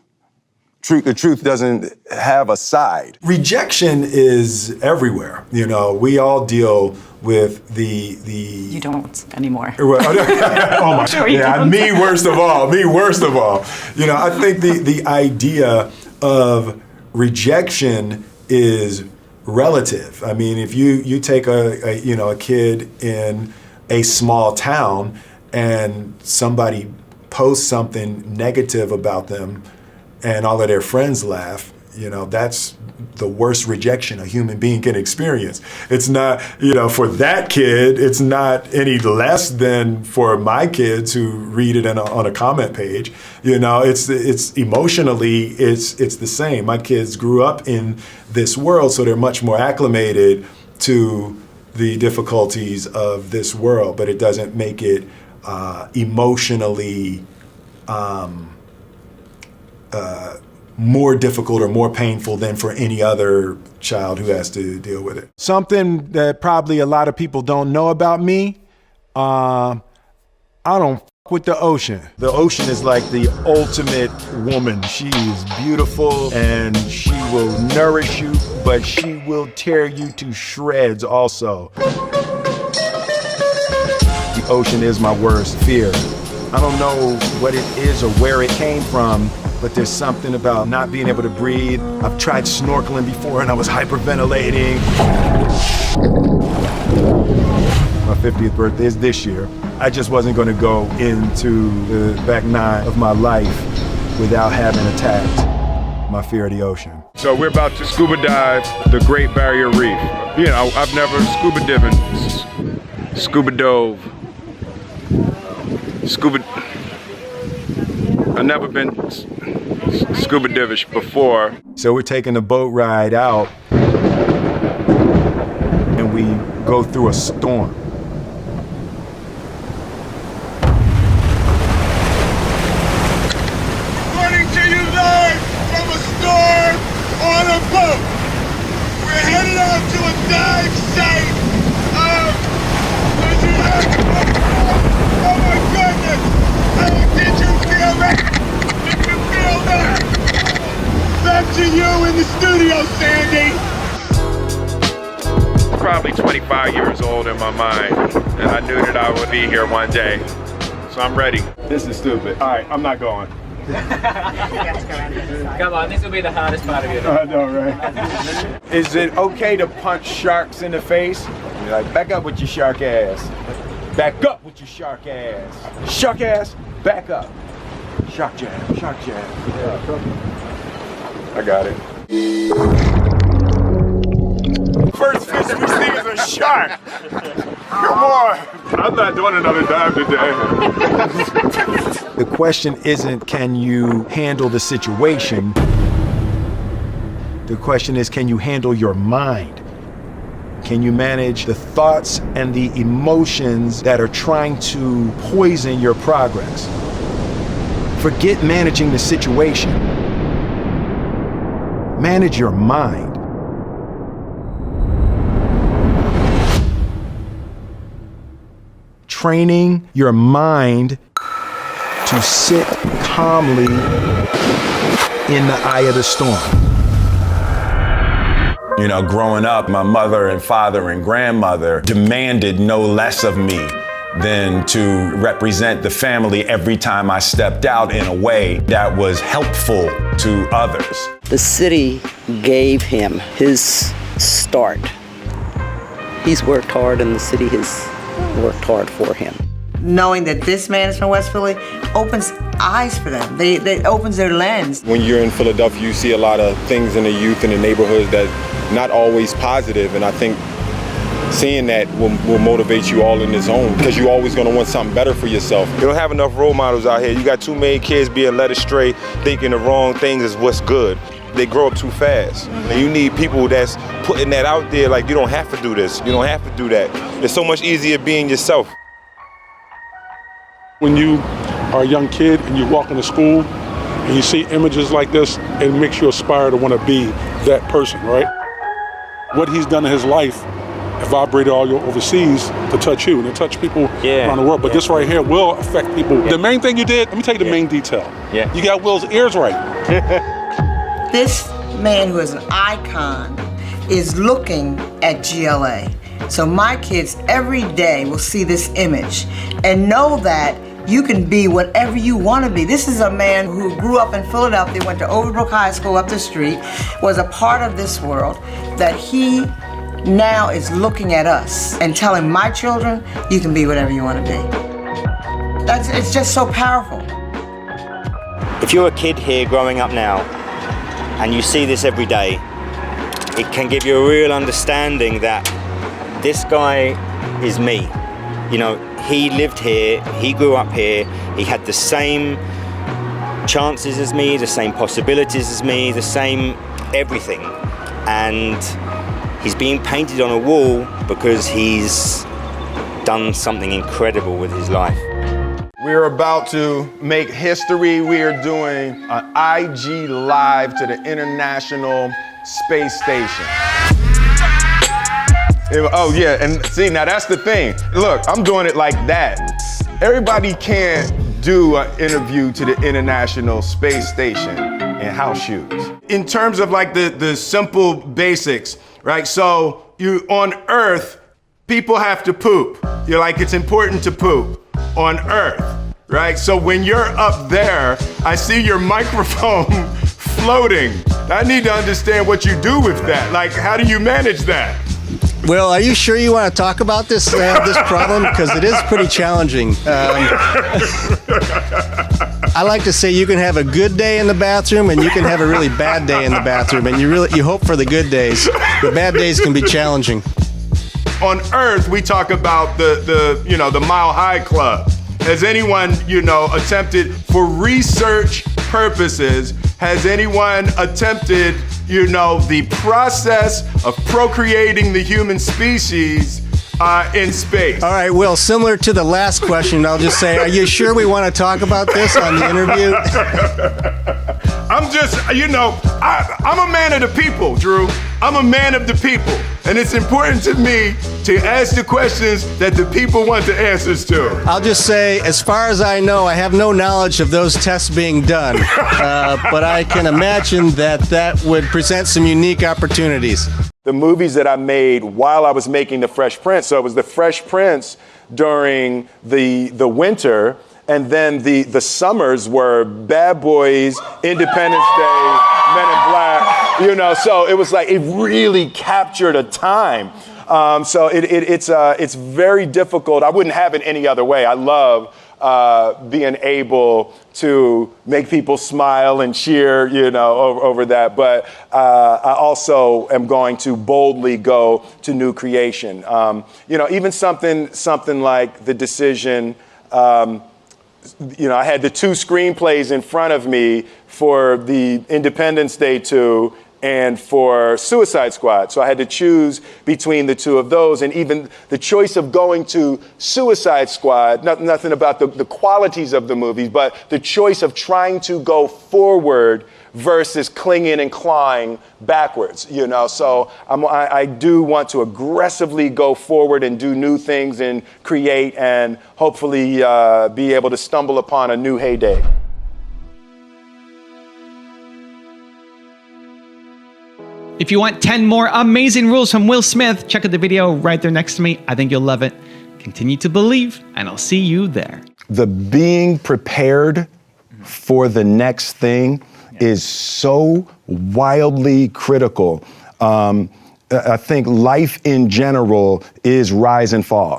The truth doesn't have a side. Rejection is everywhere. You know, we all deal with the. You don't anymore. Oh my! Sure you yeah, don't. me worst of all. Me worst of all. You know, I think the idea of rejection is relative. I mean, if you take a kid in a small town and somebody posts something negative about them, and all of their friends laugh, you know, that's the worst rejection a human being can experience. It's not, you know, for that kid, it's not any less than for my kids who read it on a comment page. You know, it's emotionally, it's the same. My kids grew up in this world, so they're much more acclimated to the difficulties of this world, but it doesn't make it emotionally more difficult or more painful than for any other child who has to deal with it. Something that probably a lot of people don't know about me, I don't f with the ocean. The ocean is like the ultimate woman. She is beautiful and she will nourish you, but she will tear you to shreds also. The ocean is my worst fear. I don't know what it is or where it came from, but there's something about not being able to breathe. I've tried snorkeling before and I was hyperventilating. My 50th birthday is this year. I just wasn't gonna go into the back nine of my life without having attacked my fear of the ocean. So we're about to scuba dive the Great Barrier Reef. You know, I've never scuba dove. I've never been scuba divish before. So we're taking a boat ride out and we go through a storm. Reporting to you live from a storm on a boat. We're headed out to a dive site. Oh my goodness! Did you feel that? Did you feel that? Back to you in the studio, Sandy. Probably 25 years old in my mind, and I knew that I would be here one day. So I'm ready. This is stupid. All right, I'm not going. Come on, this will be the hardest part of your I know, right? Is it okay to punch sharks in the face? You're like, back up with your shark ass. Back up with your shark ass. Shark ass, back up. Shark jab, shark jab. Yeah. I got it. First fish we see is a shark. Come on. I'm not doing another dive today. The question isn't, can you handle the situation? The question is, can you handle your mind? Can you manage the thoughts and the emotions that are trying to poison your progress? Forget managing the situation. Manage your mind. Training your mind to sit calmly in the eye of the storm. You know, growing up, my mother and father and grandmother demanded no less of me than to represent the family every time I stepped out in a way that was helpful to others. The city gave him his start. He's worked hard and the city has worked hard for him. Knowing that this man is from West Philly opens eyes for them. It opens their lens. When you're in Philadelphia, you see a lot of things in the youth and the neighborhoods that not always positive, and I think seeing that will motivate you all in this zone, because you're always going to want something better for yourself. You don't have enough role models out here. You got too many kids being led astray, thinking the wrong things is what's good. They grow up too fast. And you need people that's putting that out there, like, you don't have to do this, you don't have to do that. It's so much easier being yourself. When you are a young kid and you walk into school and you see images like this, it makes you aspire to want to be that person, right? What he's done in his life vibrated all your overseas to touch you and to touch people around the world. But this right here will affect people. The main thing you did, let me tell you the main detail. You got Will's ears right. This man who is an icon is looking at GLA. So my kids every day will see this image and know that you can be whatever you want to be. This is a man who grew up in Philadelphia, went to Overbrook High School up the street, was a part of this world, that he now is looking at us and telling my children, you can be whatever you want to be. It's just so powerful. If you're a kid here growing up now and you see this every day, it can give you a real understanding that this guy is me. You know, he lived here, he grew up here, he had the same chances as me, the same possibilities as me, the same everything. And he's being painted on a wall because he's done something incredible with his life. We're about to make history. We are doing an IG Live to the International Space Station. Oh yeah, and see, now that's the thing. Look, I'm doing it like that. Everybody can't do an interview to the International Space Station in house shoes. In terms of like the simple basics, right? So you on Earth, people have to poop. You're like, it's important to poop on Earth, right? So when you're up there, I see your microphone floating. I need to understand what you do with that. Like, how do you manage that? Well, are you sure you want to talk about this problem? Because it is pretty challenging. I like to say you can have a good day in the bathroom and you can have a really bad day in the bathroom, and you hope for the good days. The bad days can be challenging. On Earth, we talk about the Mile High Club. Has anyone, attempted for research purposes, has anyone attempted, the process of procreating the human species in space? All right, Will, similar to the last question, I'll just say, are you sure we want to talk about this on the interview? I'm just, I'm a man of the people, Drew. I'm a man of the people. And it's important to me to ask the questions that the people want the answers to. I'll just say, as far as I know, I have no knowledge of those tests being done. But I can imagine that would present some unique opportunities. The movies that I made while I was making The Fresh Prince, so it was The Fresh Prince during the winter, and then the summers were Bad Boys, Independence Day, Men in Black, so it was like, it really captured a time. So it's very difficult. I wouldn't have it any other way. I love being able to make people smile and cheer, over that. But I also am going to boldly go to new creation. Even something like the decision. I had the two screenplays in front of me for the Independence Day 2 and for Suicide Squad. So I had to choose between the two of those. And even the choice of going to Suicide Squad, nothing about the qualities of the movies, but the choice of trying to go forward versus clinging and clawing backwards, So I do want to aggressively go forward and do new things and create and hopefully be able to stumble upon a new heyday. If you want 10 more amazing rules from Will Smith, check out the video right there next to me. I think you'll love it. Continue to believe, and I'll see you there. The being prepared for the next thing is so wildly critical. I think life in general is rise and fall.